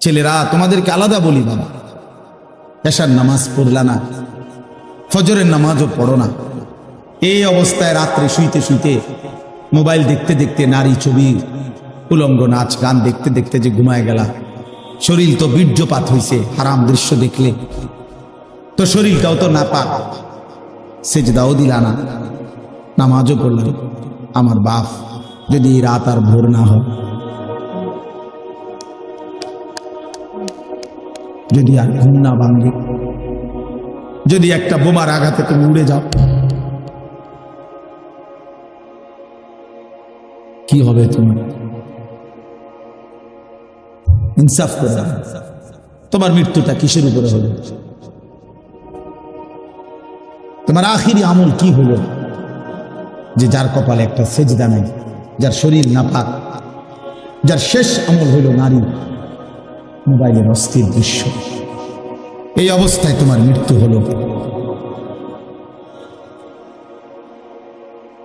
ছেলেরা তোমাদেরকে আলাদা বলি, বাবা এশার নামাজ পড়লা না, ফজরের নামাজও পড়ো না, এই অবস্থায় রাত্রে শুইতে শুইতে মোবাইল দেখতে দেখতে নারী ছবি, উলঙ্গ নাচ গান দেখতে দেখতে যে ঘুমায় গেলা, শরীর তো বীর্যপাত হইছে হারাম দৃশ্য দেখলে, তো শরীরটাও তো না পাক, সেজদাও দিলা না, নামাজও পড়লাম। আমার বাপ, যদি রাত আর ভোর না হয়, যদি আর ঘুম না ভাঙে, যদি একটা বোমার আঘাতে তুমি উড়ে যাও, কি হবে তোমার? ইনসাফ করে তোমার মৃত্যুটা কিসের উপরে হলো? তোমার আখিরি আমল কি হলো যে যার কপালে একটা সেজদা নেই, যার শরীর নাপাক, যার শেষ আমল হইল নারী, মোবাইলের অস্থির দৃশ্য, এই অবস্থায় তোমার মৃত্যু হলো।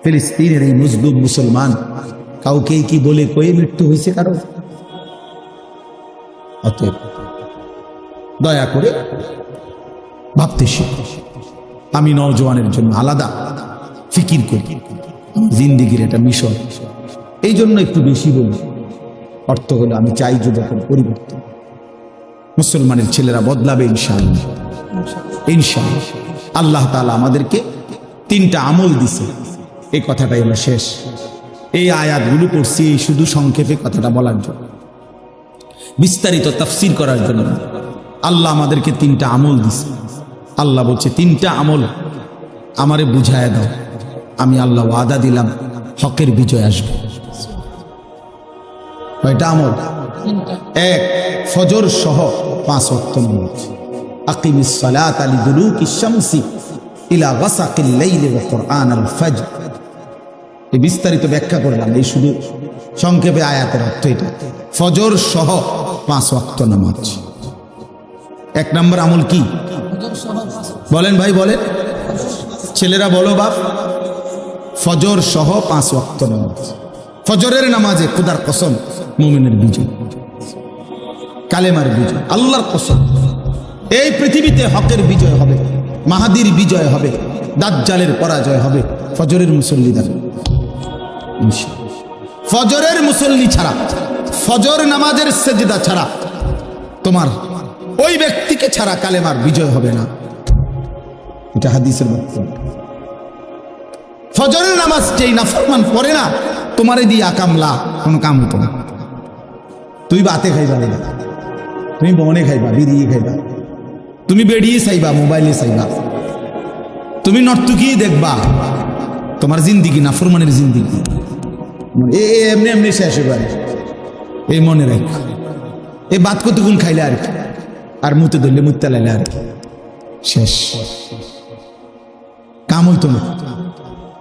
ফিলিস্তিনের এই মজলুম মুসলমান কাউকে কি বলে কয়ে মৃত্যু হয়েছে কারো? অতএব দয়া করে ভাবতে শিখো। আমি নওজওয়ানের জন্য আলাদা ফিকির করি, জিন্দিগির এটা মিশন, এই জন্য একটু বেশি বলি। অর্থ হলো আমি চাই যুবকের পরিবর্তন, মুসলমানের ছেলেরা বদলাবে ইনশাআল্লাহ। ইনশাআল্লাহ আল্লাহ তাআলা আমাদেরকে 3টা আমল দিছে, এই কথাটাই হলো শেষ। এই আয়াতগুলো পড়ছি শুধু সংক্ষেপে কথাটা বলার জন্য, বিস্তারিত তাফসীর করার জন্য। আল্লাহ আমাদেরকে 3টা আমল দিছে। আল্লাহ বলছে 3টা আমল আমারে বুঝায় দাও, আমি আল্লাহ ওয়াদা দিলাম হকের বিজয় আসবে। কয়টা আমল? 1, ফজর সহ 5 ওয়াক্ত নামাজ। আকিমিস সালাতা লিদুলুকিশ শামসি ইলা গাসাকিল লাইলি ওয়া কুরআনাল ফাজর। এই বিস্তারিত ব্যাখ্যা করলাম, এই শুধু সংক্ষেপে আয়াতের অর্থ এটা। ফজর সহ 5 ওয়াক্ত নামাজ। 1 নম্বর আমল কি বলেন ভাই, বলেন ছেলেরা, বলো বাপ। ফজর সহ 5 ওয়াক্ত নামাজ। ফজরের নামাজে খোদার কসম মুমিনের বিজয়, কালেমার বিজয়, আল্লাহর কসম। এই পৃথিবীতে হকের বিজয় হবে, মাহাদির বিজয় হবে, দাজ্জালের পরাজয় হবে ফজরের মুসল্লি দ্বারা। ফজরের মুসল্লি ছাড়া, ফজর নামাজের সেজদা ছাড়া, তোমার ওই ব্যক্তিকে ছাড়া কালেমার বিজয় হবে না। এটা হাদিসের বক্তব্য। ফজরের নামাজ যেই নাফরমান পড়ে না, তোমারে দিয়ে আকামলা কোনো কাম হতো না। তুই বাতে খাইবা না, তুমি বনে খাইবা, বিড়িয়ে খাইবা, তুমি বেরিয়ে চাইবা, মোবাইলে চাইবা, তুমি নর্তুকি দেখবা, তোমার জিন্দিগি নাফরমানের জিন্দিগি এমনি এমনি শেষ হবে। এই মনে রাখ, এই বাত কতগুণ খাইলে আর কি, আর মুতে ধরলে মুতে লাইলে আর কি, শেষ কাম হইতো না।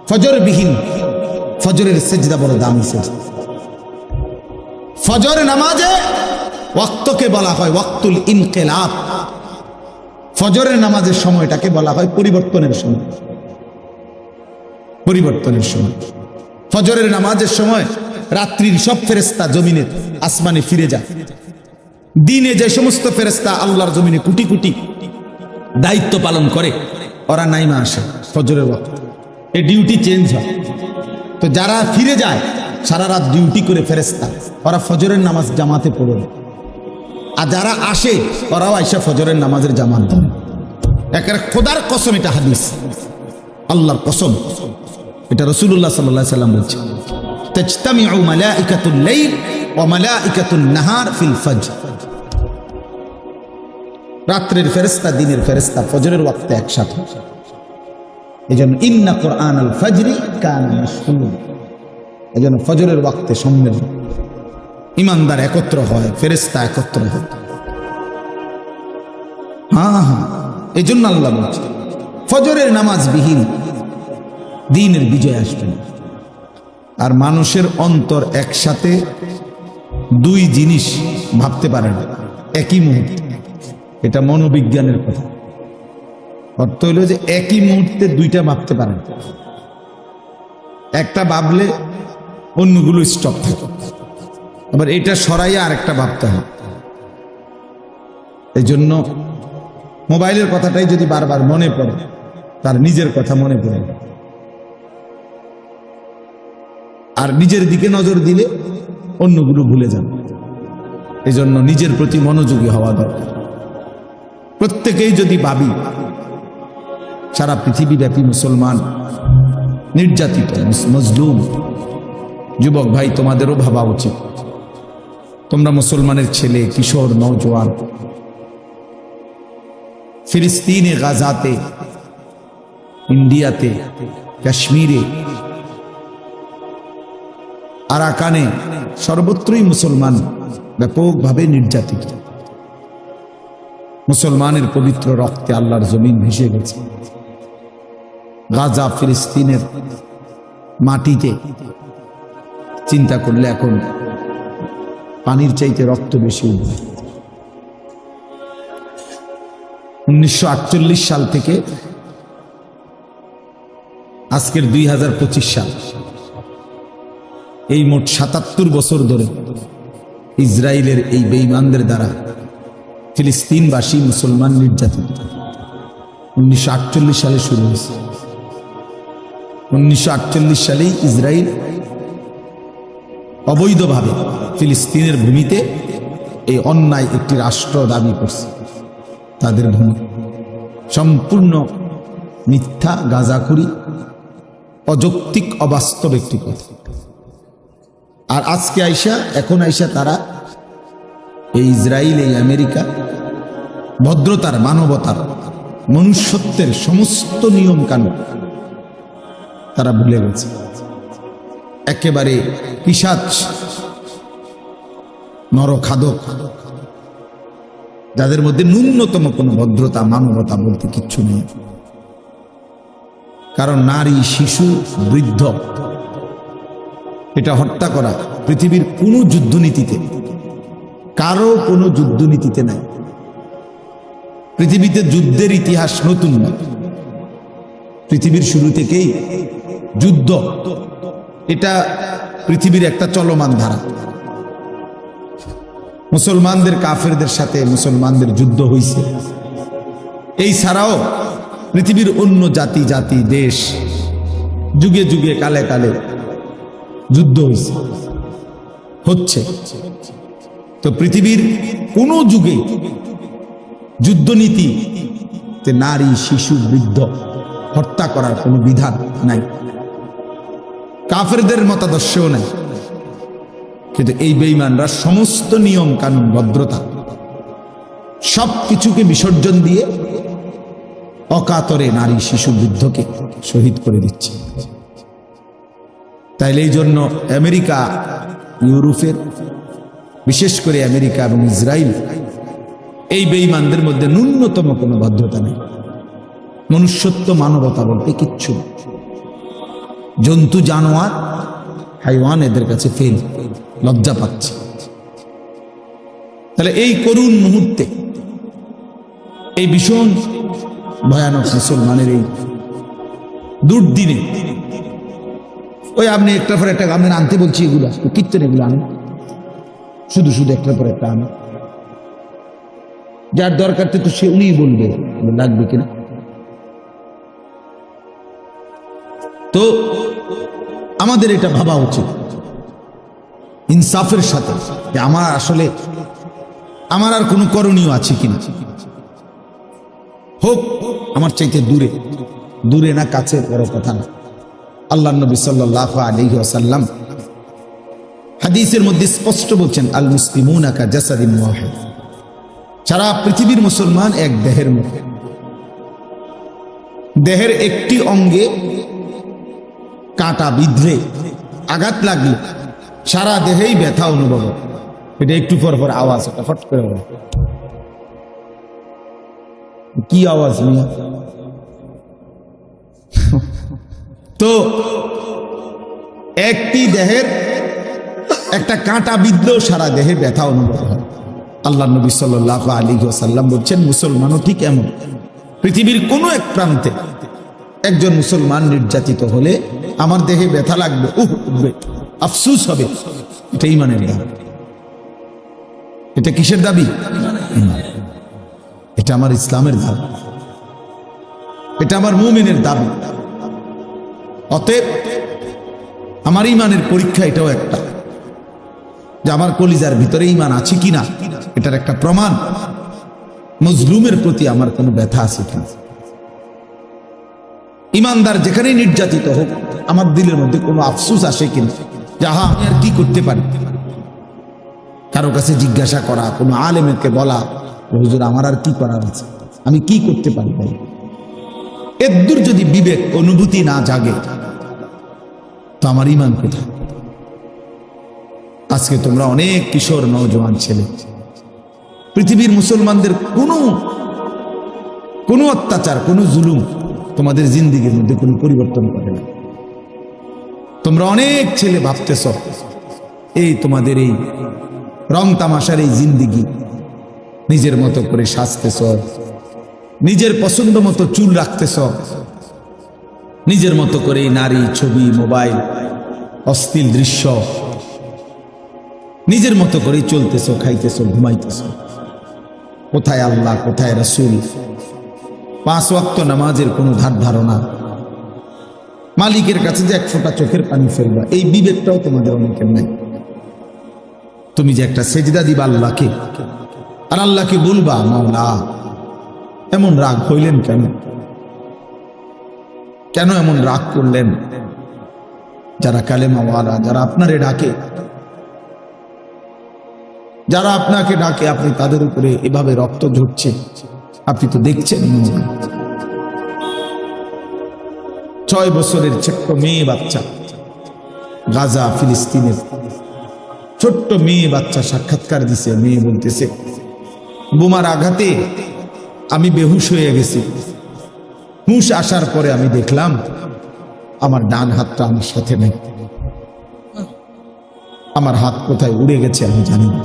ফজর বিহীন, ফজরের সেজদা বড় দামি সেজদা। ফজর নামাজে ওয়াক্তকে বলা হয় ওয়াক্তুল ইনকিলাব। ফজরের নামাজের সময়টাকে বলা হয় পরিবর্তনের সময়। পরিবর্তনের সময় ফজরের নামাজের সময় রাত্রির সব ফেরেশতা জমিনে আসমানে ফিরে যায়। দিনে যে সমস্ত ফেরেশতা আল্লাহর জমিনে কোটি কোটি দায়িত্ব পালন করে, ওরা নাইমা আসে ফজরের ওয়াক্ত। এই ডিউটি চেঞ্জ হয়। তো যারা ফিরে যায় সারা রাত ডিউটি করে ফেরেশতা, ওরা ফজরের নামাজ জামাতে পড়ে। আর যারা আসে ওরাও আইসা ফজরের নামাজের জামাত ধরে। একেবারে খোদার কসম, এটা হাদিস, আল্লাহর কসম। এটা রাসূলুল্লাহ সাল্লাল্লাহু আলাইহি ওয়াসাল্লাম বলেছেন, তাজতামিউ মালাইকাতুল লাইল ওয়া মালাইকাতুন নাহার ফিল ফজর। রাত্রের ফেরেশতা দিনের ফেরেশতা ফজরের ওয়াক্তে একসাথে। এজন্য ইন্না কুরআনাল ফাজরি কানা মাশহুরা, এজন্য ফজরের ওয়াক্তে সম্মেলন, ইমানদার একত্র হয়, ফেরেশতা একত্র হয়। হ্যাঁ, এজন্য আল্লাহ বলছে ফজরের নামাজ বিহীন দ্বীনের বিজয় আসবে না। আর মানুষের অন্তর একসাথে 2 জিনিস ভাবতে পারে না একই মুহূর্তে। এটা মনোবিজ্ঞানের কথা। অর্থ হইল যে একই মুহূর্তে 2টা ভাবতে পারে না। একটা ভাবলে অন্যগুলো স্টপ থাকে, আবার এটা সরাইয়া আরেকটা ভাবতে হয়। এই জন্য মোবাইলের কথাটাই যদি বারবার মনে পড়ে, তার নিজের কথা মনে পড়ে, আর নিজের দিকে নজর দিলে অন্যগুলো ভুলে যান। এই জন্য নিজের প্রতি মনোযোগী হওয়া দরকার। প্রত্যেকেই যদি ভাবি সারা পৃথিবীব্যাপী মুসলমান নির্যাতিত, মজলুম, যুবক ভাই তোমাদেরও ভাবা উচিত, তোমরা মুসলমানের ছেলে, কিশোর, নওজোয়ান, ফিলিস্তিনে, গাজাতে, ইন্ডিয়াতে, কাশ্মীরে, আরাকানে, সর্বত্রই মুসলমান ব্যাপকভাবে নির্যাতিত। মুসলমানের পবিত্র রক্তে আল্লাহর জমিন ভেসে গেছে। গাজা, ফিলিস্তিনের মাটিতে চিন্তা করলে এখন পানির চাইতে রক্ত বেশি উঠবে। 1948 সাল থেকে আজকের 2025 সাল, এই মোট 77 বছর ধরে ইসরায়েলের এই বেঈমানদের দ্বারা ফিলিস্তিনবাসী মুসলমান নির্যাতিত। 1948 সালে শুরু হয়েছে। 1948 সালেই ইসরায়েল অবৈধভাবে ফিলিস্তিনের ভূমিতে এই অন্যায় একটি রাষ্ট্র দাবি করছে। তাদের ভূমি সম্পূর্ণ মিথ্যা, গাঁজাখুরি, অযৌক্তিক, অবাস্তব একটি কথা। আর আজকে এখন আইসা তারা এই ইসরায়েল, এই আমেরিকা ভদ্রতার, মানবতার, মনুষ্যত্বের সমস্ত নিয়ম কানুন তারা ভুলে গেছে। একেবারে পিশাচ, নরখাদক, যাদের মধ্যে ন্যূনতম কোনো ভদ্রতা, মানবতা বলতে কিচ্ছু নেই। কারণ নারী, শিশু, বৃদ্ধ এটা হত্যা করা পৃথিবীর কোনো যুদ্ধনীতিতে, কারো কোনো যুদ্ধনীতিতে নাই। পৃথিবীতে যুদ্ধের ইতিহাস নতুন না। পৃথিবীর শুরু থেকেই যুদ্ধ এটা পৃথিবীর একটা চলমান ধারা। মুসলমানদের কাফেরদের সাথে মুসলমানদের যুদ্ধ হয়েছে। এই ছাড়াও পৃথিবীর অন্য জাতি, দেশ যুগে যুগে, কালে কালে যুদ্ধ হচ্ছে। তো পৃথিবীর কোন যুগে যুদ্ধনীতি নারী, শিশু, বৃদ্ধ হত্যা করার কোনো বিধান নাই, কাফেরদের মতাদর্শও নাই। কিন্তু এই বেঈমানরা সমস্ত নিয়ম কানুন, ভদ্রতা সব কিছুকে বিসর্জন দিয়ে অকাতরে নারী, শিশু, বৃদ্ধকে শহীদ করে দিচ্ছে। তাইলে এই জন্য আমেরিকা, ইউরোপের, বিশেষ করে আমেরিকা এবং ইসরায়েল, এই বেঈমানদের মধ্যে ন্যূনতম কোনো ভদ্রতা নেই, মনুষ্যত্ব, মানবতা বলতে কিচ্ছু। জন্তু, জানোয়ার, হাইওয়ান এদের কাছে ফেল, লজ্জা পাচ্ছে। তাহলে এই করুণ মুহূর্তে, এই ভীষণ ভয়ানক মুসলমানের এই দুর্দিনে, ওই আপনি একটার পর একটা আমি আনতে বলছি, এগুলো কীর্তন, এগুলো আনেন, শুধু শুধু একটার পর একটা আনেন। যার দরকার তো সে উনিই বলবে লাগবে কিনা। তো আমাদের এটা ভাবা উচিত ইনসাফের সাথে, যে আমার আর কোনো করণীয় আছে কিনা। হোক আমার চাইতে দূরে, দূরে না কাছে, বড় কথা না। আল্লাহ নবী সাল্লাল্লাহু আলাইহি ওয়াসাল্লাম হাদিসের মধ্যে স্পষ্ট বলছেন, আল মুসলিমুনা কা জাসাদিন ওয়াহিদ, সারা পৃথিবীর মুসলমান এক দেহের মতো। দেহের একটি অঙ্গে কাঁটা বিঁধলে, আঘাত লাগলে সারা দেহেই ব্যথা অনুভব হয়। এটা একটু পর পর আওয়াজ, এটা ফট করে বলে, কি আওয়াজ মিয়া? তো একটি দেহের একটা কাঁটা বিঁধলেও সারা দেহে ব্যথা অনুভব হয়। আল্লাহ নবী সাল্লাল্লাহু আলাইহি ওয়াসাল্লাম বলছেন, মুসলমানও ঠিক এমন। পৃথিবীর কোনো এক প্রান্তে একজন মুসলমান নির্যাতিত হলে আমার দেহে ব্যথা লাগবে, উঠবে, আফসোস হবে, এটা ঈমানের দাবি। এটা কিসের দাবি? এটা আমার ইসলামের দাবি, এটা আমার মুমিনের দাবি। অতএব আমার ইমানের পরীক্ষা এটাও একটা, যে আমার কলিজার ভিতরে ইমান আছে কিনা এটার একটা প্রমাণ। মজলুমের প্রতি আমার কোনো ব্যথা আছে কিনা। ইমানদার যেখানেই নির্যাতিত হোক, আমার দিলের মধ্যে কোনো আফসোস আসে কিনা, যাহা আমি আর কি করতে পারি। কারো কাছে জিজ্ঞাসা করা, কোনো আলেমকে বলা, হুজুর আমার আর কি করার আছে, আমি কি করতে পারি ভাই। এদ্দুর যদি বিবেক অনুভূতি না জাগে তো আমার ইমান কোথায়। আজকে তোমরা অনেক কিশোর নওজোয়ান ছেলে, পৃথিবীর মুসলমানদের কোনো অত্যাচার, কোনো জুলুম তোমাদের জিন্দিগির মধ্যে কোনো পরিবর্তন করে না। তোমরা অনেক ছেলে ভাবতেছ এই তোমাদের এই রং তামাশার এই জিন্দিগি, নিজের মতো করে সাজতেছ, নিজের পছন্দ মতো চুল রাখতেছ, নিজের মতো করে নারী, ছবি, মোবাইল, অশ্লীল দৃশ্য, নিজের মতো করে চলতেছ, খাইতেছ, ঘুমাইতেছ। কোথায় আল্লাহ, কোথায় রাসূল? 5 ওয়াক্ত নামাজের কোনো ধার ধারণা, মালিকের কাছে যে এক ফোঁটা চোখের পানি ফেলবা এই বিবেকটাও তোমাদের অনেকের নাই। তুমি যে একটা সেজদা দিবা আল্লাহকে, আর আল্লাহকে বলবা মাওলা এমন রাগ হইলেন কেন, কেন এমন রাগ করলেন? যারা কালেমাওয়ালা, যারা আপনারে ডাকে, যারা আপনাকে ডাকে, আপনি তাদের উপরে এভাবে রক্ত ঝরছে, আপনি তো দেখছেন। 6 বছরের ছোট্ট মেয়ে বাচ্চা, গাজা ফিলিস্তিনের ছোট্ট মেয়ে বাচ্চা সাক্ষাৎকার দিছে। মেয়ে বলতেছে, বোমার আঘাতে আমি বেহুশ হয়ে গেছি, হুঁশ আসার পরে আমি দেখলাম আমার ডান হাতটা আমার সাথে নেই, আমার হাত কোথায় উড়ে গেছে আমি জানি না,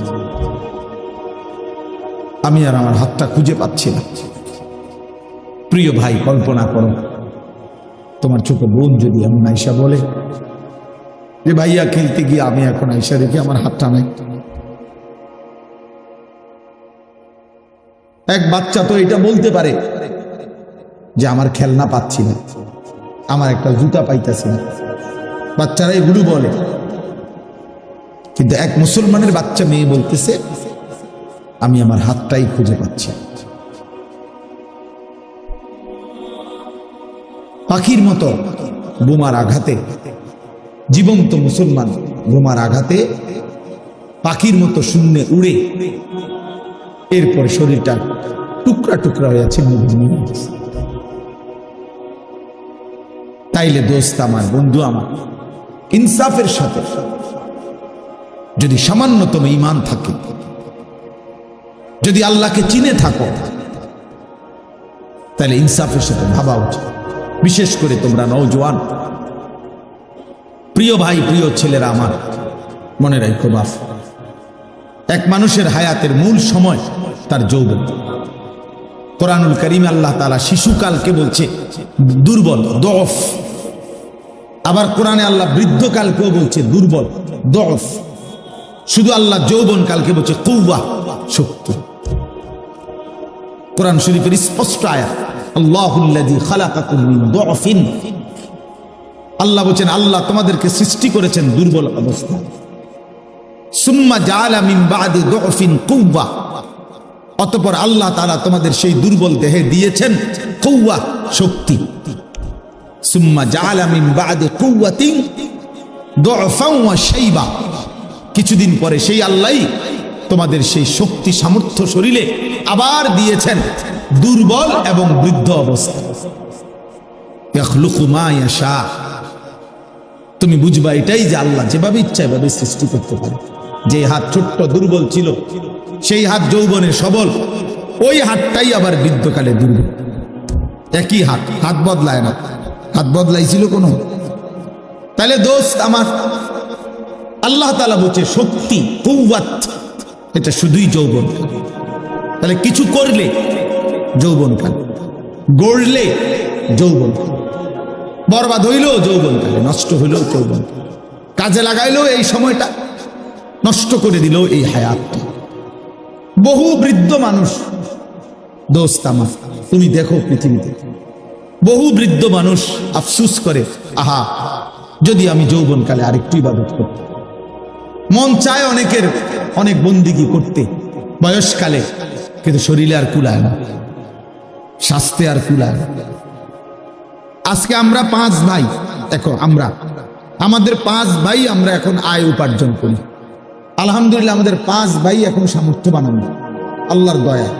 আমি আর আমার হাতটা খুঁজে পাচ্ছি না। প্রিয় ভাই, কল্পনা করো তোমার ছোট বোন যদি এমন আয়সা বলে যে ভাইয়া খেলতে গিয়ে আমি এখন আয়সা দেখি আমার হাতটা নাই। এক বাচ্চা তো এটা বলতে পারে যে আমার খেলনা পাচ্ছি না, আমার একটা জুতা পাইতেছি না, বাচ্চারা এগুলো বলে। কিন্তু এক মুসলমানের বাচ্চা মেয়ে বলতেছে আমি আমার হাতটাই খুঁজে পাচ্ছি। পাখির মতো বোমার আঘাতে, জীবন্ত মুসলমান বোমার আঘাতে পাখির মতো শূন্যে উড়ে এরপর শরীরটা টুকরা টুকরা হয়ে আছে। তাইলে দোস্ত আমার, বন্ধু আমার, ইনসাফের সাথে যদি সামান্যতম ঈমান থাকে, যদি আল্লাহকে চিনে থাকো, তাহলে ইনসাফের সাথে ভাবা উচিত। বিশেষ করে তোমরা নওজোয়ান, প্রিয় ভাই, প্রিয় ছেলেরা আমার, মনে রাখো বাপ, এক মানুষের হায়াতের মূল সময় তার যৌবন। কোরআনুল কারীমে আল্লাহ তাআলা শিশুকালকে বলছে দুর্বল, দফ। আবার কোরআনে আল্লাহ বৃদ্ধকালকেও বলছে দুর্বল, দফ। শুধু আল্লাহ যৌবন কালকে বলছে কুওয়া, শক্তি। কোরআন শরীফের স্পষ্ট আয়াত, আল্লাহুল্লাযী খালাকাকুম মিন দুআফিন। আল্লাহ বলেন আল্লাহ তোমাদেরকে সৃষ্টি করেছেন দুর্বল অবস্থা। সুম্মা জাআলা মিন বাদি দুআফিন কুওয়া। অতঃপর আল্লাহ তাআলা তোমাদের সেই দুর্বল দেহে দিয়েছেন কুওয়া, শক্তি। সুম্মা জাআলা মিন বাদি কুওয়াতিন দুআফান ওয়া শাইবা। কিছুদিন পরে সেই আল্লাহই তোমাদের সেই শক্তি সামর্থ্য শরীরে আবার দিয়েছেন দুর্বল এবং বৃদ্ধ অবস্থা। ইয়াখলুকু মা ইয়াশা। তুমি বুঝবা এটাই যে আল্লাহ যেভাবে ইচ্ছা এভাবে সৃষ্টি করতে পারে। যে হাত ছোট্ট দুর্বল ছিল, সেই হাত যৌবনে সবল, ওই হাতটাই আবার বৃদ্ধকালে দুর্বল। একই হাত, হাত বদলায় না। হাত বদলাইছিল কোনো? তাহলে দোস্ত আমার, আল্লাহ তাআলা বলছে শক্তি, কুওয়াত, এটা শুধুই যৌবন। তাহলে কিছু করলে যৌবনকাল, গড়লে যৌবনকাল, বরবাদ হইলেও যৌবনকালে, নষ্ট হইলেও যৌবন, কাজে লাগাইলেও এই সময়টা, নষ্ট করে দিলেও এই হায়াতটা। বহু বৃদ্ধ মানুষ দোস্ত আমার, তুমি দেখো পৃথিবীতে বহু বৃদ্ধ মানুষ আফসুস করে, আহা যদি আমি যৌবনকালে আরেকটু ইবাদত করতাম। মন চায় অনেকের অনেক বন্দিগি করতে বয়সকালে, কিন্তু শরীরে আর কুলায় না, স্বাস্থ্যে আর কুলায় না। আজকে আমরা 5 ভাই, দেখো আমাদের 5 ভাই আমরা এখন আয় উপার্জন করি। আলহামদুলিল্লাহ আমাদের 5 ভাই এখন সামর্থ্যবান, আল্লাহর দয়া।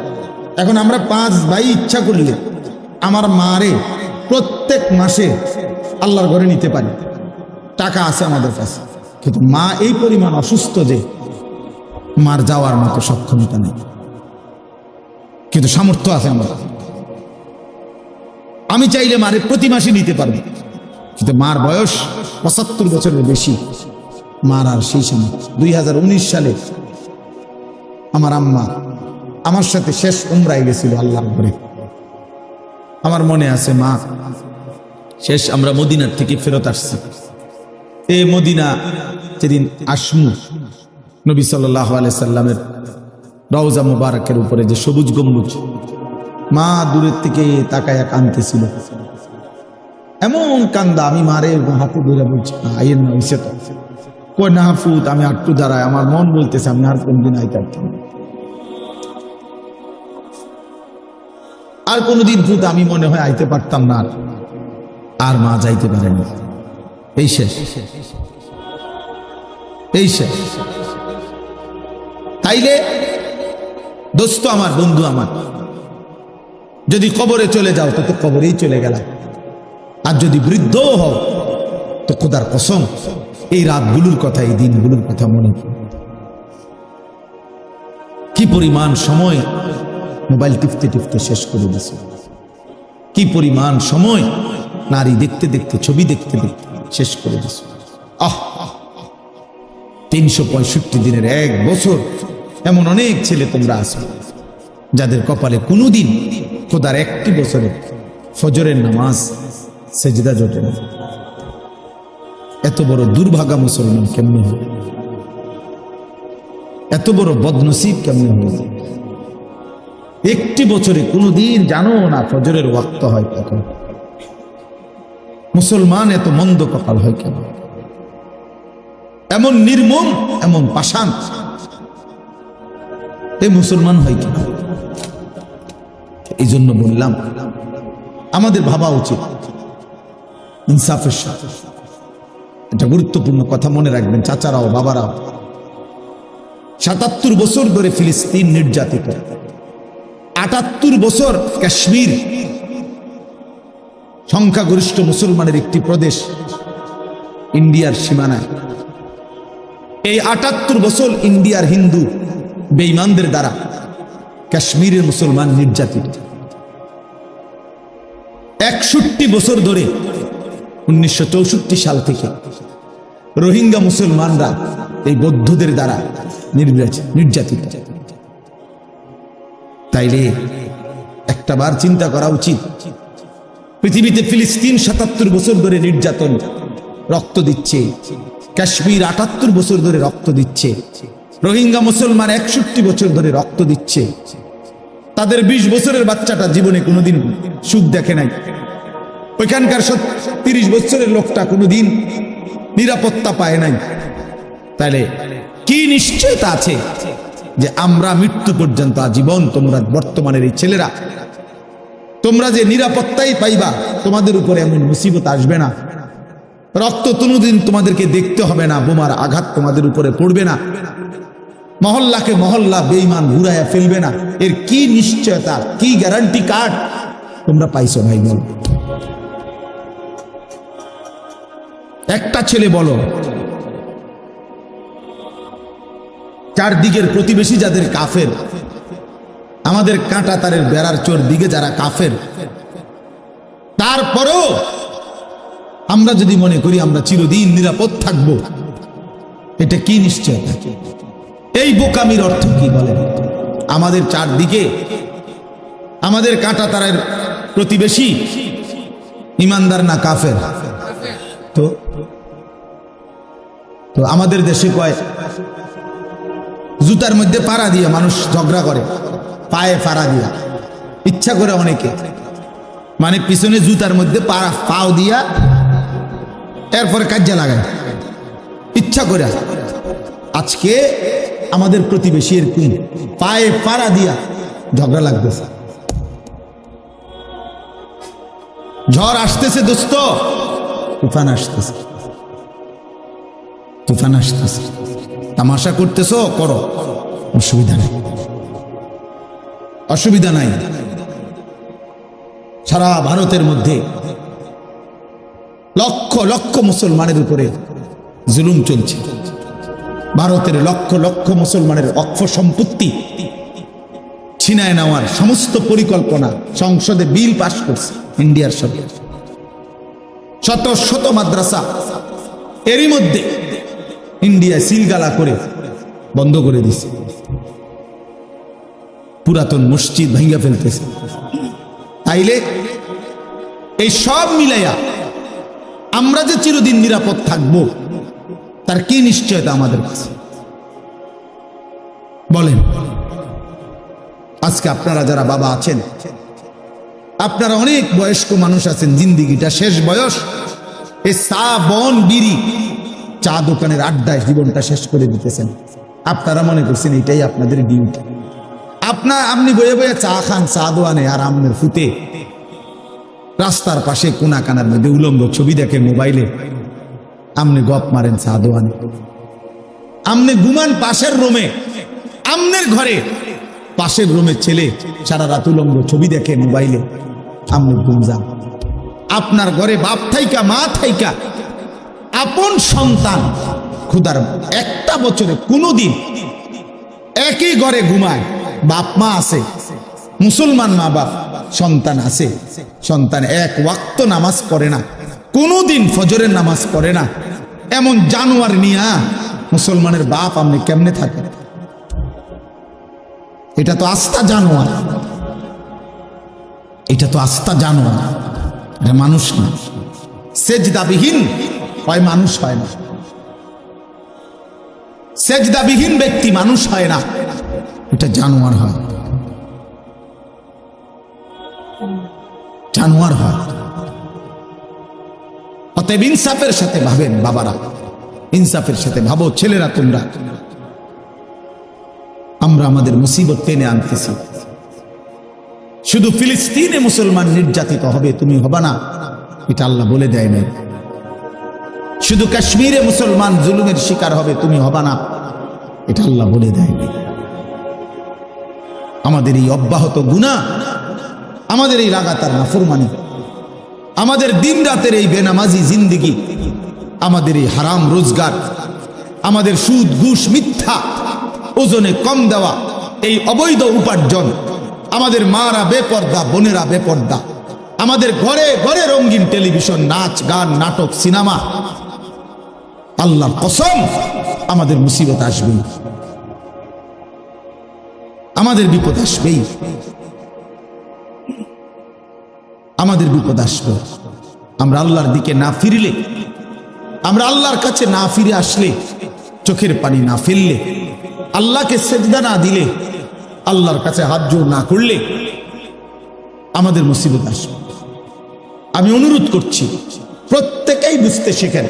এখন আমরা 5 ভাই ইচ্ছা করলে আমার মারে প্রত্যেক মাসে আল্লাহর ঘরে নিতে পারি, টাকা আছে আমাদের কাছে। কিন্তু মা এই পরিমাণ অসুস্থ যে মার যাওয়ার মতো সক্ষমতা নেই, কিন্তু সামর্থ্য আছে আমার। আমি চাইলে মারে প্রতি মাসে নিতে পারবো, কিন্তু মার বয়স 75 বছরের বেশি, মার আর সেই সামর্থ্য। 2019 সালে আমার আম্মা আমার সাথে শেষ উমরায় গেছিল আল্লাহর ঘরে। আমার মনে আছে, মা শেষ আমরা মদিনার থেকে ফেরত আসছি। এই মদিনা যেদিন আসমু, নবী সাল্লাল্লাহু আলাইহি সাল্লামের রওজা মুবারকের উপরে যে সবুজ গম্বুজ, মা দূরের থেকে তাকায়া কাঁদতেছিল, এমন কান্দা। আমি মারে হাতে ধরে বলছি, আইয়ের না হইছে তো, কই না হাফুত, আমি একটু দাঁড়ায়, আমার মন বলতেছে আমি আর কোনদিন আইতে পারতাম, আর কোনদিন ফুত আমি মনে হয় আইতে পারতাম না। আর মা যাইতে পারেনি, এই শেষ, এই শেষ। তাইলে দোস্ত আমার, বন্ধু আমার, যদি কবরে চলে যাও তো কবরেই চলে গেল, আর যদি বৃদ্ধ হও তো খোদার কসম এই রাতগুলোর কথা, এই দিনগুলোর কথা মনে করো। কি পরিমাণ সময় মোবাইল টিপতে টিপতে শেষ করে দিছে, কি পরিমাণ সময় নারী দেখতে দেখতে, ছবি দেখতে দেখতে শেষ করে দিছে। 365 দিনের 1 বছর এমন অনেক ছেলে তোমরা আছো যাদের কপালে কোনোদিন খোদার 1টি বছরে ফজরের নামাজ সেজদা জোটে না। এত বড় দুর্ভাগা মুসলমান কেমনে হবে? এত বড় বদনসিব কেমনে হবে? 1টি বছরে কোনোদিন জানো না ফজরের ওয়াক্ত হয় কখন? মুসলমান এত মন্দ কপাল হয় কেন? এমন নির্মম, এমন পাষাণ এই মুসলমান হয় কেন? এই জন্য বললাম আমাদের ভাবা উচিত ইনসাফের সাথে। এটা গুরুত্বপূর্ণ কথা, মনে রাখবেন চাচারাও বাবারাও। 77 বছর ধরে ফিলিস্তিন নির্যাতিত, 78 বছর কাশ্মীর সংখ্যাগরিষ্ঠ মুসলমানের একটি প্রদেশ ইন্ডিয়ার সীমানায়। এই 78 বছর ইন্ডিয়ার হিন্দু বেঈমানদের দ্বারা কাশ্মীরের মুসলমান নির্যাতিত। 61 বছর ধরে 1964 সাল থেকে রোহিঙ্গা মুসলমানরা এই বৌদ্ধদের দ্বারা নির্যাতিত। তাইলে একটাবার চিন্তা করা উচিত, পৃথিবীতে ফিলিস্তিন 77 বছর ধরে নির্যাতন, রক্ত দিচ্ছে, কাশ্মীর 78 বছর ধরে রক্ত দিচ্ছে, রোহিঙ্গা মুসলমান 61 বছর ধরে রক্ত দিচ্ছে। তাদের 20 বছরের বাচ্চাটা জীবনে কোনোদিন সুখ দেখে নাই, ওইখানকার 30 বছরের লোকটা কোনোদিন নিরাপত্তা পায় নাই। তাহলে কি নিশ্চয়তা আছে যে আমরা মৃত্যু পর্যন্ত আজীবন, তোমরা বর্তমানের এই ছেলেরা, তোমরা যে নিরাপত্তাই পাইবা, তোমাদের উপরে এমন মুসিবত আসবে না, রক্ত কোনোদিন তোমাদেরকে দেখতে হবে না, বোমার আঘাত তোমাদের উপরে পড়বে না, মহল্লাকে মহল্লা বেঈমান ঘুরাইয়া ফেলবে না? এর কি নিশ্চয়তা, কি গ্যারান্টি কার্ড তোমরা পাইছো ভাই? বল, একটা ছেলে বলো, চারদিকের প্রতিবেশী যাদের কাফের, আমাদের কাঁটা তারের বেড়ার চোর দিকে যারা কাফের, তারপরও আমরা যদি মনে করি আমরা চিরদিন নিরাপদ থাকব, এটা কি নিশ্চয়তা? এই বোকামির অর্থ কি বলেন? আমাদের চারদিকে আমাদের কাঁটা তারের প্রতিবেশী ইমানদার না কাফের? তো তো আমাদের দেশে কয় জুতার মধ্যে পাড়া দিয়ে মানুষ ঝগড়া করে, পায়ে পাড়া দিয়া। ইচ্ছা করে অনেকে, মানে পিছনে জুতার মধ্যে পাও দিয়া এরপরে কাজ্জা লাগায় ইচ্ছা করে। আজকে আমাদের প্রতিবেশী এরকম পায়ে পাড়া দিয়া ঝগড়া লাগতেছে। ঝড় আসতেছে দোস্ত, তুফান আসতেছে, তুফান আসতেছে। তামাশা করতেছো করো, অসুবিধা নাই, অসুবিধা নাই। সারা ভারতের মধ্যে লক্ষ লক্ষ মুসলমানের উপরে জুলুম চলছে। ভারতের লক্ষ লক্ষ মুসলমানের অক্ষ সম্পত্তি ছিনায় নেওয়ার সমস্ত পরিকল্পনা সংসদে বিল পাশ করছে ইন্ডিয়ার সরকার। শত শত মাদ্রাসা এরই মধ্যে ইন্ডিয়া সিলগালা করে বন্ধ করে দিছে। পুরাতন মসজিদ ভেঙে ফেলতেছে। তাইলে এই সব মিলাইয়া আমরা যে চিরদিন নিরাপদ থাকবো তার কি নিশ্চয়তা আমাদের কাছে বলেন? আজকে আপনারা যারা বাবা আছেন, আপনারা অনেক বয়স্ক মানুষ আছেন, জিন্দিগিটা শেষ বয়স, এই চা বন বিড়ি চা দোকানের আড্ডায় জীবনটা শেষ করে দিতেছেন। আপনারা মনে করছেন এটাই আপনাদের ডিউটি। আপনি বয়ে বয়ে চা খান চা দোয়ানে, আর আমনের ফুটে রাস্তার পাশে কোনা কানার মধ্যে উলঙ্গ ছবি দেখে মোবাইলে, আমনে গপ মারেন চা দোয়ানে। আমনে ঘুমান পাশের রুমে, আমনের ঘরে পাশের রুমের ছেলে সারা রাত উলঙ্গ ছবি দেখে মোবাইলে, আমনে ঘুম যান। আপনার ঘরে বাপ থাইকা মা থাইকা আপন সন্তান ক্ষুধার একটা বছরে কোনোদিন একই ঘরে ঘুমায়, বাপ মা আছে, মুসলমান মা বাপ, সন্তান আছে, সন্তান এক ওয়াক্ত নামাজ পড়ে না, কোনোদিন ফজরের নামাজ পড়ে না, এমন জানোয়ার নিয়া মুসলমানের বাপ আপনি কেমনে থাকেন? এটা তো আস্থা জানোয়ার, এটা তো আস্থা জানোয়ার, এটা মানুষ না। সেজদাবিহীন হয় মানুষ হয় না, সেজদাবিহীন ব্যক্তি মানুষ হয় না, এটা জানোয়ার হয়, জানোয়ার হয়। অতএব ইনসাফের সাথে ভাবেন বাবারা, ইনসাফের সাথে ভাবো ছেলেরা তোমরা। আমরা আমাদের মুসিবত টেনে আনতেছি। শুধু ফিলিস্তিনে মুসলমান নির্যাতিত হবে, তুমি হবা না, এটা আল্লাহ বলে দেয় নাই। শুধু কাশ্মীরে মুসলমান জুলুমের শিকার হবে, তুমি হবা না, এটা আল্লাহ বলে দেয় নাই। আমাদের এই অব্যাহত গুনাহ, আমাদের এই লাগাতার নাফরমানি, আমাদের দিন রাতের এই বেনামাজি জিন্দিগি, আমাদের এই হারাম রোজগার, আমাদের সুদ ঘুষ মিথ্যা, ওজনে কম দেওয়া, এই অবৈধ উপার্জন, আমাদের মারা বেপর্দা, বোনেরা বেপর্দা, আমাদের ঘরে ঘরে রঙিন টেলিভিশন, নাচ গান নাটক সিনেমা, আল্লাহর কসম আমাদের মুসিবত আসবেই, আমাদের বিপদ আসবেই, আমাদের বিপদ আসবে। আমরা আল্লাহর দিকে না ফিরলে, আমরা আল্লাহর কাছে না ফিরে আসলে, চোখের পানি না ফেললে, আল্লাহকে সেজদা না দিলে, আল্লাহর কাছে হাত জোড় না করলে আমাদের মুসিবত আসবে। আমি অনুরোধ করছি প্রত্যেকেই বুঝতে শেখেন।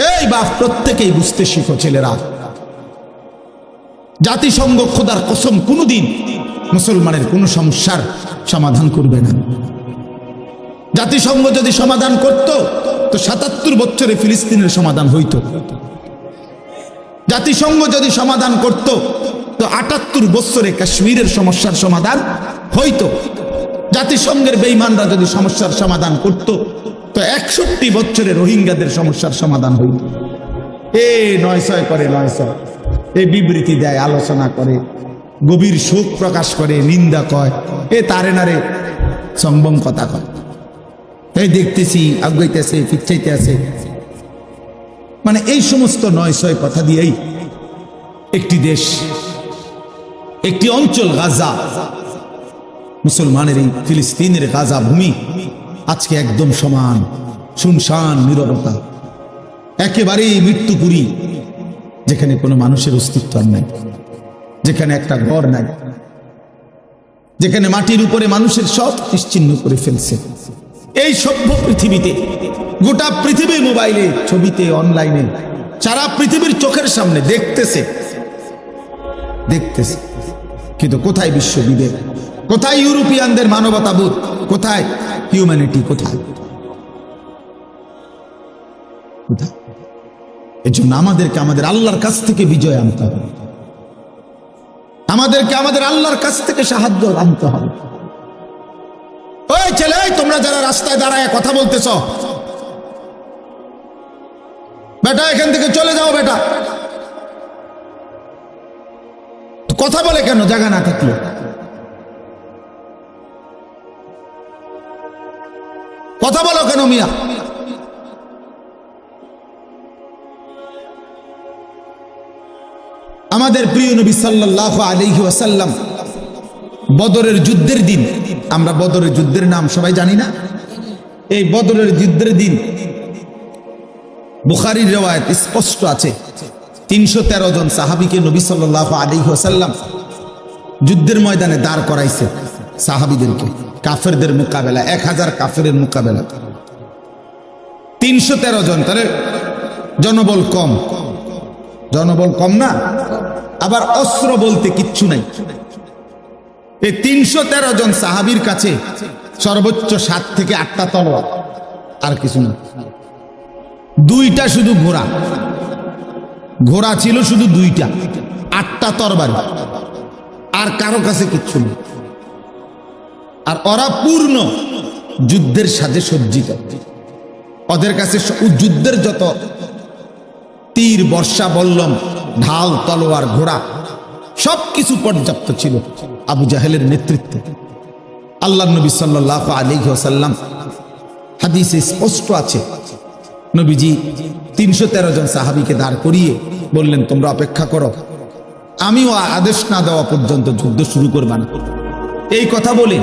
এই বাপ, প্রত্যেকেই বুঝতে শিখো ছেলেরা। জাতিসংঘ খোদার কসম কোনোদিন মুসলমানের কোন সমস্যার সমাধান করবে না। জাতিসংঘ যদি সমাধান করত তো ৭৭ বছরে ফিলিস্তিনের সমাধান হইত। জাতিসংঘ যদি সমাধান করত তো ৭৮ বছরে কাশ্মীরের সমস্যার সমাধান হইত। জাতিসংঘের বেঈমানরা যদি সমস্যার সমাধান করত তো ৬১ বছরে রোহিঙ্গাদের সমস্যার সমাধান হইত। এ ৯০০ করে ৯০০, এ বিবৃতি দেয়, আলোচনা করে, গভীর শোক প্রকাশ করে, নিন্দা কয়, এ তারে নারে সম্বম কথা কয়, এই দেখতেছি আগাইতেছে ফিরচাইতে আছে। মানে এই সমস্ত ৯০০ কথা দিয়েই একটি দেশ, একটি অঞ্চল গাজা, মুসলমানের এই ফিলিস্তিনের গাজা ভূমি আজকে একদম সমান, শুনশান, নীরবতা, একেবারেই মৃত্যুপুরী, যেখানে কোনো মানুষের অস্তিত্ব নাই, যেখানে একটা ঘর নাই, যেখানে মাটির উপরে মানুষের সব নিশ্চিহ্ন করে ফেলছে। এই সভ্য পৃথিবীতে, গোটা পৃথিবীর মোবাইলে, ছবিতে, অনলাইনে, সারা পৃথিবীর চোখের সামনে দেখতেছে, কিন্তু কোথায় বিশ্ব বিবেক? কোথায় ইউরোপিয়ানদের মানবতাবোধ? কোথায় হিউম্যানিটি? কোথায়? এজন্য আমাদেরকে আমাদের আল্লাহর কাছ থেকে বিজয় আনতে হবে, আমাদেরকে আমাদের আল্লাহর কাছ থেকে সাহায্য আনতে হবে। ওই ছেলে, তোমরা যারা রাস্তায় দাঁড়ায় কথা বলতেছ, বেটা এখান থেকে চলে যাও। বেটা কথা বলে কেন জায়গা না থাকলে? কথা বলো কেন মিয়া? আমাদের প্রিয় নবী সাল্লাল্লাহু আলাইহি ওয়াসাল্লাম বদরের যুদ্ধের দিন, আমরা বদরের যুদ্ধের নাম সবাই জানি না? এই বদরের যুদ্ধের দিন বুখারীর riwayat স্পষ্ট আছে, 313 জন সাহাবীকে নবী সাল্লাল্লাহু আলাইহি ওয়াসাল্লাম যুদ্ধের ময়দানে দাঁড় করাইছে। সাহাবীদেরকে কাফেরদের মোকাবেলা, 1000 কাফেরের মোকাবেলা, 313 জন। তাহলে জনবল কম, জনবল কম না? আবার অস্ত্র বলতে কিচ্ছু নাই। এই 313 জন সাহাবীর কাছে সর্বোচ্চ 7 থেকে 8টা তলোয়ার, আর কিছু না। 2টা শুধু ঘোড়া, ঘোড়া ছিল শুধু 2টা, 8টা তরবারি, আর কারো কাছে কিচ্ছু নেই। আর ওরা পূর্ণ যুদ্ধের সাজে সজ্জিত। ওদের কাছে যুদ্ধের যত তীর, বর্ষা, বল্লম, ঢাল, তলোয়ার, ঘোড়া সবকিছু পর্যাপ্ত ছিল আবু জাহেলের নেতৃত্বে। আল্লাহ নবী সাল্লাল্লাহু আলাইহি ওয়াসাল্লাম, হাদিসে স্পষ্ট আছে, নবীজি 313 জন সাহাবীকে দাঁড় করিয়ে বললেন, তোমরা অপেক্ষা করো, আমিও আদেশ না দেওয়া পর্যন্ত যুদ্ধ শুরু করবা না। এই কথা বলে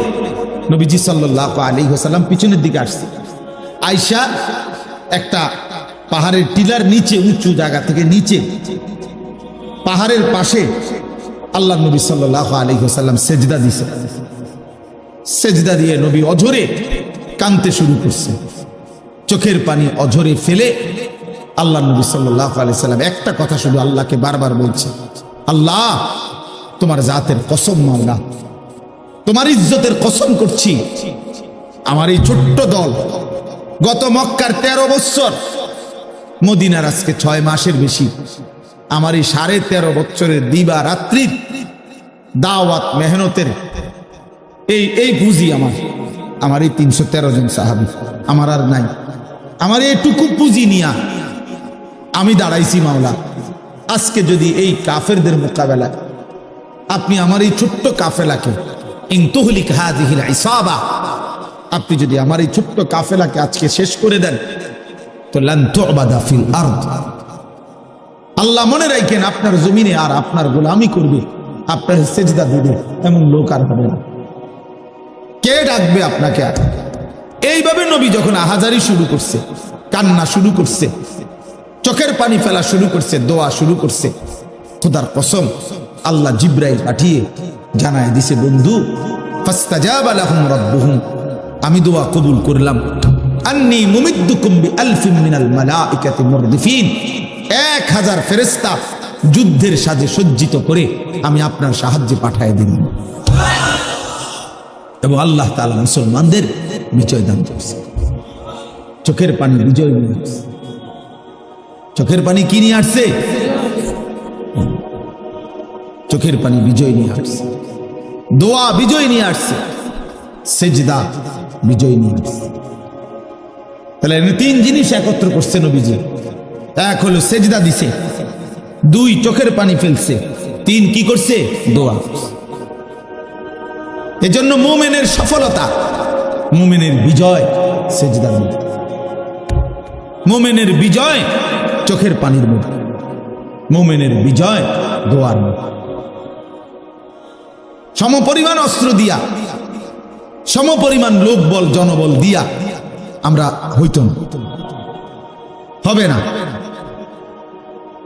নবীজি সাল্লাল্লাহু আলাইহি ওয়াসাল্লাম পিছনের দিকে আসছে। আয়েশা একটা পাহাড়ের টিলার নিচে, উঁচু জায়গা থেকে নিচে পাহাড়ের পাশে আল্লাহ নবী সাল্লাল্লাহু আলাইহি ওয়াসাল্লাম সেজদা দিছে। সেজদা দিয়ে নবী অঝরে কাঁদতে শুরু করছে, চোখের পানি অঝরে ফেলে আল্লাহ নবী সাল্লাল্লাহু আলাইহি ওয়াসাল্লাম একটা কথা শুধু আল্লাহকে বারবার বলছে, আল্লাহ তোমার জাতের কসম, মাওলা তোমার ইজ্জতের কসম করছি, আমার এই ছোট্ট দল গত মক্কার 13 বছর, মদিনার আজকে 6 মাসের বেশি, আমার এই 13.5 বছরের দিবা রাত্রির দাওয়াত মেহনতের এই পুঁজি আমার এই 313 জন সাহাবী, আমার আর নাই। আমার এইটুকু পুঁজি নিয়া আমি দাঁড়াইছি মাওলা। আজকে যদি এই কাফেরদের মোকাবেলায় আপনি আমার এই ছোট্ট কাফেলাকে, ইন তুহলিক হাযিহিল ইসাবা, আপনি যদি আমার এই ছোট্ট কাফেলাকে আজকে শেষ করে দেন, তো লান তুবাদা ফিল আরদ, আল্লাহ মনে রাখেন আপনার জমিনে আর আপনার গোলামি করবে, আপনার সেজদা দিবে এমন লোক আর হবে না। কে ডাকবে আপনাকে? আর এইভাবে নবী যখন আহাজারি শুরু করছে, কান্না শুরু করছে, চোখের পানি ফেলা শুরু করছে, দোয়া শুরু করছে, খোদার কসম আল্লাহ জিব্রাইল পাঠিয়ে জানায় দিছে, বন্ধু ফাস্তাজাবা লাহুম রাব্বুহুম, আমি দোয়া কবুল করলাম, আন্নী মুমিদ্দুকুম বিআলফিন মিনাল মালাইকাতি মুরদিফিন, 1000 ফেরেশতা যুদ্ধের সাজে সজ্জিত করে আমি আপনার সাহায্যে পাঠিয়ে দিলাম। এবং আল্লাহ তাআলা মুসলমানদের বিজয় দান করছে। চোখের পানি বিজয় নিয়ে আসছে। চোখের পানি কি নিয়ে আসছে? চোখের পানি বিজয় নিয়ে আসছে, দোয়া বিজয় নিয়ে আসছে, সেজদা বিজয় নিয়ে আসছে। তাহলে 3 জিনিস একত্র করছে নবীজি। 1 হলো সেজদা দিছে, 2 চোখের পানি ফেলছে, 3 কি করছে? দোয়া। এজন্য মুমিনের সফলতা, মুমিনের বিজয় সেজদার মধ্যে, মুমিনের বিজয় চোখের পানির মধ্যে, মুমিনের বিজয় দোয়ার মধ্যে। সমপরিমাণ অস্ত্র দিয়া, সমপরিমাণ লোক বল, জনবল দিয়া আমরা হইত না, হবে না,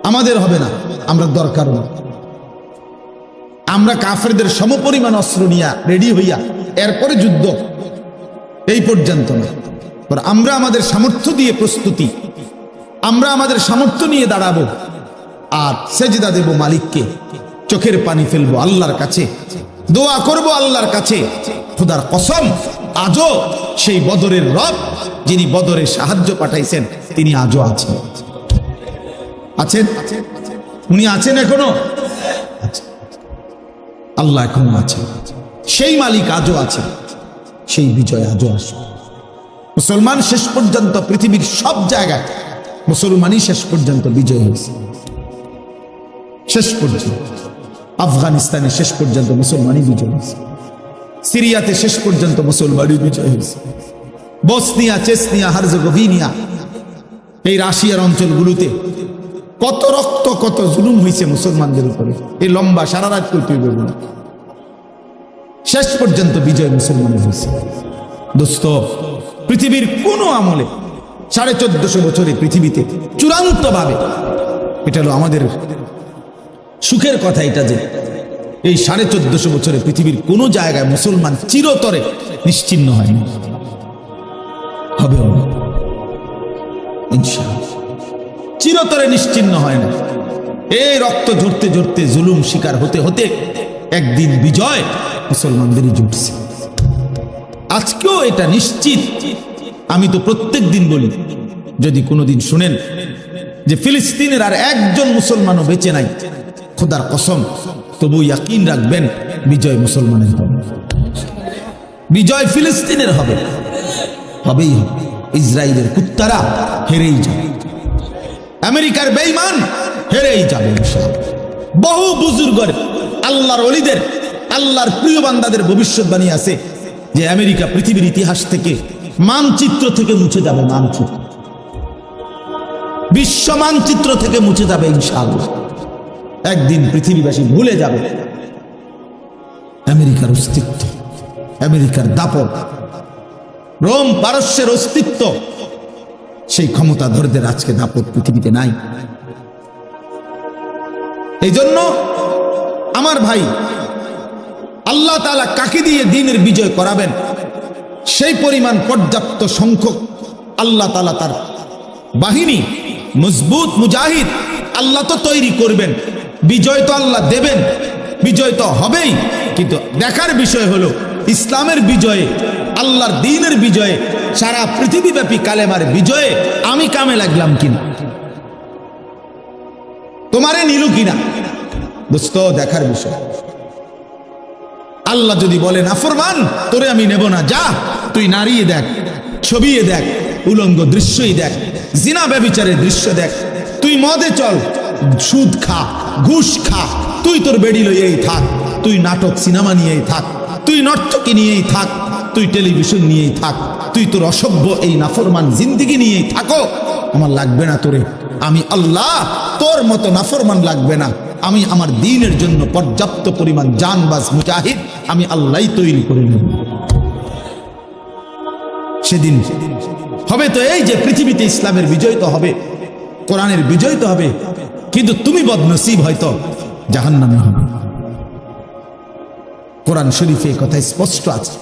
আমাদের হবে না, আমরা দরকার না। আমরা কাফেরদের সমপরিমাণ অস্ত্র নিয়া রেডি হইয়া এরপরে যুদ্ধ, এই পর্যন্ত না। আমরা আমাদের সামর্থ্য দিয়ে প্রস্তুতি, আমরা আমাদের সামর্থ্য নিয়ে দাঁড়াবো আর সেজদা দেব মালিককে, চোখের পানি ফেলবো আল্লাহর কাছে, দোয়া করব আল্লাহর কাছে। খোদার কসম, আজও সেই বদরের রব যিনি বদরে সাহায্য পাঠাইছেন তিনি আজও আছেন। আছেন? উনি আছেন এখনো? আল্লাহ এখনো আছেন, সেই মালিক আজও আছে, সেই বিজয় আজও আসবে। মুসলমান শেষ পর্যন্ত পৃথিবীর সব জায়গায় মুসলমানই শেষ পর্যন্ত বিজয় হয়েছে। শেষ পর্যন্ত আফগানিস্তানে শেষ পর্যন্ত মুসলমানই বিজয় হয়েছে, সিরিয়াতে শেষ পর্যন্ত মুসলমানই বিজয় হয়েছে, বসনিয়া, চেচনিয়া, হার্জেগোভিনা, এই রাশিয়ার অঞ্চলগুলোতে কত রক্ত, কত জুলুম হয়েছে মুসলমানদের উপরে। এই লম্বা সারা রাত করতে হবে, শেষ পর্যন্ত বিজয় মুসলমানের হয়েছে। দোস্ত, পৃথিবীর কোন আমলে 1450 বছরে পৃথিবীতে চূড়ান্ত ভাবে, এটা হলো আমাদের সুখের কথা, এটা যে এই 1450 বছরে পৃথিবীর কোন জায়গায় মুসলমান চিরতরে নিশ্চিহ্ন হয়নি, হবে ইনশাআল্লাহ, চিরতরে নিশ্চিহ্ন হয় না। এই রক্ত ঝরতে ঝরতে, জুলুম শিকার হতে হতে একদিন বিজয় মুসলমানদেরই জুটছে। আজকেও এটা নিশ্চিত। আমি তো প্রত্যেক দিন বলি, যদি কোনোদিন শুনেন যে ফিলিস্তিনের আর একজন মুসলমানও বেঁচে নাই, খোদার কসম, তবু ইয়াকিন রাখবেন বিজয় মুসলমানের হবে, বিজয় ফিলিস্তিনের হবে, হবেই হবে। ইসরায়েলের কুত্তারা হেরেই যাবে, আমেরিকার বেঈমান হেরেই যাবে ইনশাআল্লাহ। বহু বুজুর্গের, আল্লাহর ওলিদের, আল্লাহর প্রিয় বান্দাদের ভবিষ্যৎবাণী আছে যে আমেরিকা পৃথিবীর ইতিহাস থেকে, মানচিত্র থেকে মুছে যাবে, মানচিত্র, বিশ্ব মানচিত্র থেকে মুছে যাবে ইনশাআল্লাহ। একদিন পৃথিবীবাসী ভুলে যাবে আমেরিকার অস্তিত্ব, আমেরিকার দাপট, রোম পারস্যের অস্তিত্ব। সেই ক্ষমতাধরদের আজকে দাপট পৃথিবীতে নাই। এই জন্য আমার ভাই, আল্লাহ তাআলা কাকে দিয়ে দ্বীনের বিজয় করাবেন, সেই পরিমাণ পর্যাপ্ত সংখ্যক আল্লাহ তাআলা তার বাহিনী, মজবুত মুজাহিদ আল্লাহ তো তৈরি করবেন। বিজয় তো আল্লাহ দেবেন, বিজয় তো হবেই, কিন্তু দেখার বিষয় হলো ইসলামের বিজয়ে, আল্লাহর দ্বীনের বিজয়ে, সারা পৃথিবীব্যাপী কালেমার বিজয়ে আমি কামে লাগলাম কিনা, তোমারে নিল কিনা, দোস্ত, দেখার বিষয়। আল্লাহ যদি বলে নাফরমান, তোরে আমি নেব না, যা তুই নারীয়ে দেখ, ছবিয়ে দেখ, উলঙ্গ দৃশ্যই দেখ, জিনা ব্যভিচারের দৃশ্য দেখ, তুই মদে চল, সুদ খা, ঘুষ খা, তুই তোর বেড়ি লইয়েই থাক, তুই নাটক সিনেমা নিয়েই থাক, তুই নর্তকী নিয়েই থাক, তুই টেলিভিশন নিয়েই থাক, তুই তোর অসভ্য এই নাফরমান জিন্দিগি নিয়েই থাকো, আমার লাগবে না তোরে। আমি আল্লাহ তোর মতো নাফরমান লাগবে না। আমি আমার দ্বীনের জন্য পর্যাপ্ত পরিমাণ জানবাজ মুজাহিদ আমি আল্লাহই তৈরি করে নেব। সেদিন হবে তো এই যে পৃথিবীতে ইসলামের বিজয় তো হবে, কোরআনের বিজয় তো হবে, কিন্তু তুমি বদনসিব হয়তো জাহান্নামে হবে। কোরআন শরীফে কথা স্পষ্ট আছে,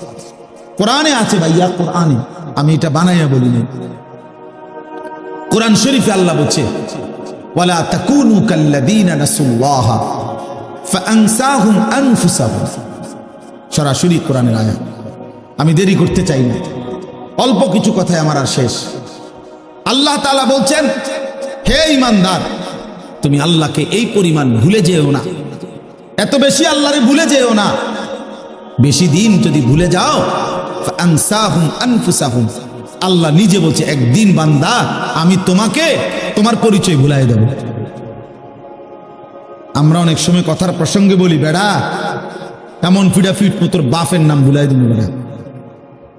কোরআনে আছে ভাইয়া, কোরআনে, আমি এটা বানাইয়া বলি না। কোরআন শরীফে আল্লাহ বলছে, ওয়ালা তাকুনু কাল্লাযীনা নাসুল্লাহ ফাআনসাহুম আনফুসাহুম। সরাসরি কোরআনের আয়াত। আমি দেরি করতে চাই না, অল্প কিছু কথায় আমার আর শেষ। আল্লাহ তাআলা বলছেন, হে ঈমানদার, তুমি আল্লাহকে এই পরিমাণ ভুলে যেও না, এত বেশি আল্লাহরে ভুলে যেও না। বেশি দিন যদি ভুলে যাও, ফাআনসাহুম আনফুসাহুম, আল্লাহ নিজে বলছে একদিন বান্দা আমি তোমাকে তোমার পরিচয় ভুলাই দেব। আমরা অনেক সময় কথার প্রসঙ্গে বলি, বেড়া এমন ফিডাফিট তোর বাপের নাম ভুলাই দেবো, বেড়া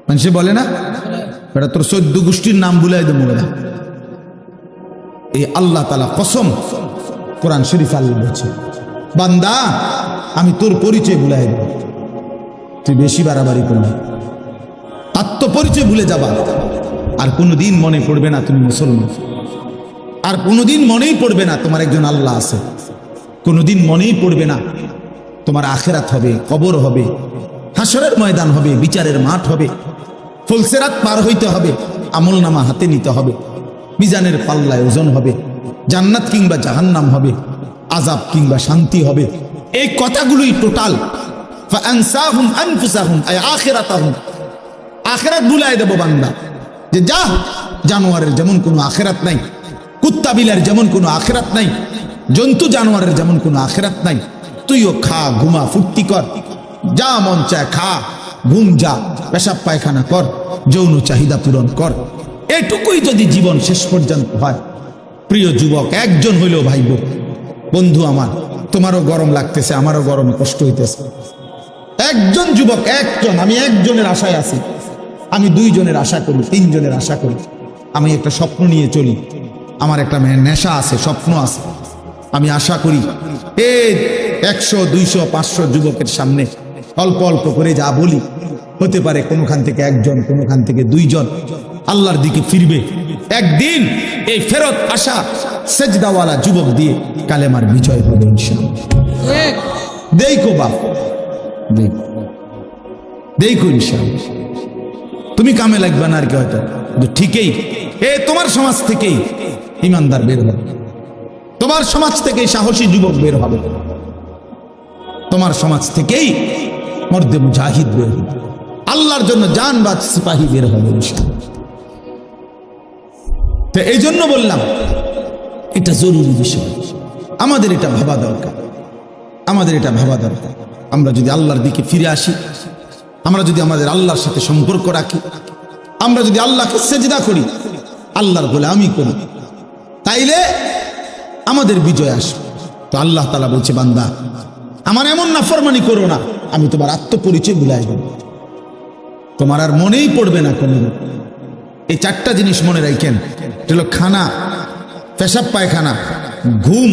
মানুষে বলে না, বেড়া তোর 14 গোষ্ঠীর নাম ভুলাই দেবো, বেড়া। এই আল্লাহ তাআলা কসম, কোরআন শরীফ আল্লাহ বলছে, বান্দা আমি তোর পরিচয় ভুলাই দেব, তুই বেশি বাড়াবাড়ি করবি, আত্মপরিচয় ভুলে যাবা, আর কোনোদিন মনে পড়বে না তুমি মুসলমান, আর কোনোদিন মনেই পড়বে না তোমার একজন আল্লাহ আছে, কোনোদিন মনেই পড়বে না তোমার আখেরাত হবে, কবর হবে, হাসরের ময়দান হবে, বিচারের মাঠ হবে, ফুলসেরাত পার হইতে হবে, আমলনামা হাতে নিতে হবে, মিজানের পাল্লায় ওজন হবে, জান্নাত কিংবা জাহান্নাম হবে, আযাব কিংবা শান্তি হবে। এই কথাগুলোই টোটাল ফাআনসাহুম আনফুসাহুম আই আখিরাতাহুম, আখিরাত ভুলাই দেব বান্দা। যে যা, জানোয়ারের যেমন কোনো আখিরাত নাই, কুত্তা বিলার যেমন কোনো আখিরাত নাই, জন্তু জানোয়ারের যেমন কোনো আখিরাত নাই, তুইও খা, ঘুমা, ফুর্তি কর, যা মন চায় খা, ঘুম যা, পেশাব পায়খানা কর, যৌন চাহিদা পূরণ কর। এটুকুই যদি জীবন শেষ পর্যন্ত হয়, প্রিয় যুবক একজন হইলেও ভাইব, বন্ধু আমার, তোমারও গরম লাগতেছে, আমারও গরমে কষ্ট হইতেছে, একজন যুবক, একজন, আমি একজনের আশায় আছি, আমি দুইজনের আশা করি, তিনজনের আশা করি। আমি একটা স্বপ্ন নিয়ে চলি, আমার একটা নেশা আছে, স্বপ্ন আছে। আমি আশা করি এই 100, 200, 500 যুবকের সামনে অল্প অল্প করে যা বলি, হতে পারে কোনোখান থেকে একজন, কোনোখান থেকে দুইজন আল্লাহর দিকে ফিরবে। একদিন এই ফেরত আসা সেজদাওয়ালা যুবক দিয়ে কালেমার বিজয় হবে ইনশাআল্লাহ। দেখো বাপ, দেখো ইনশাআল্লাহ। তুমি কামে লাগবে না আর কি, হয়তো ঠিকই তোমার সমাজ থেকেই ইমানদার বের হবে, তোমার সমাজ থেকেই সাহসী যুবক বের হবে, তোমার সমাজ থেকেই মর্দে মুজাহিদ বের হবে, আল্লাহর জন্য জানবাজ সিপাহী বের হবে ইনশাআল্লাহ। তো এই জন্য বললাম এটা জরুরি বিষয়, আমাদের এটা ভাবা দরকার, আমাদের এটা ভাবা দরকার। আমরা যদি আল্লাহর দিকে ফিরে আসি, আমরা যদি আমাদের আল্লাহর সাথে সম্পর্ক রাখি, আমরা যদি আল্লাহকে সেজদা করি, আল্লাহর গোলামি করি, তাইলে আমাদের বিজয় আসবে। তো আল্লাহ তাআলা বলছে, বান্দা আমার এমন নাফরমানি করো না, আমি তোমার আত্মপরিচয় ভুলাই দেব, তোমার আর মনেই পড়বে না কোনোদিন। এই 4টা জিনিস মনে রাখেন, এটা হলো খানা, পেশাব পায়খানা, ঘুম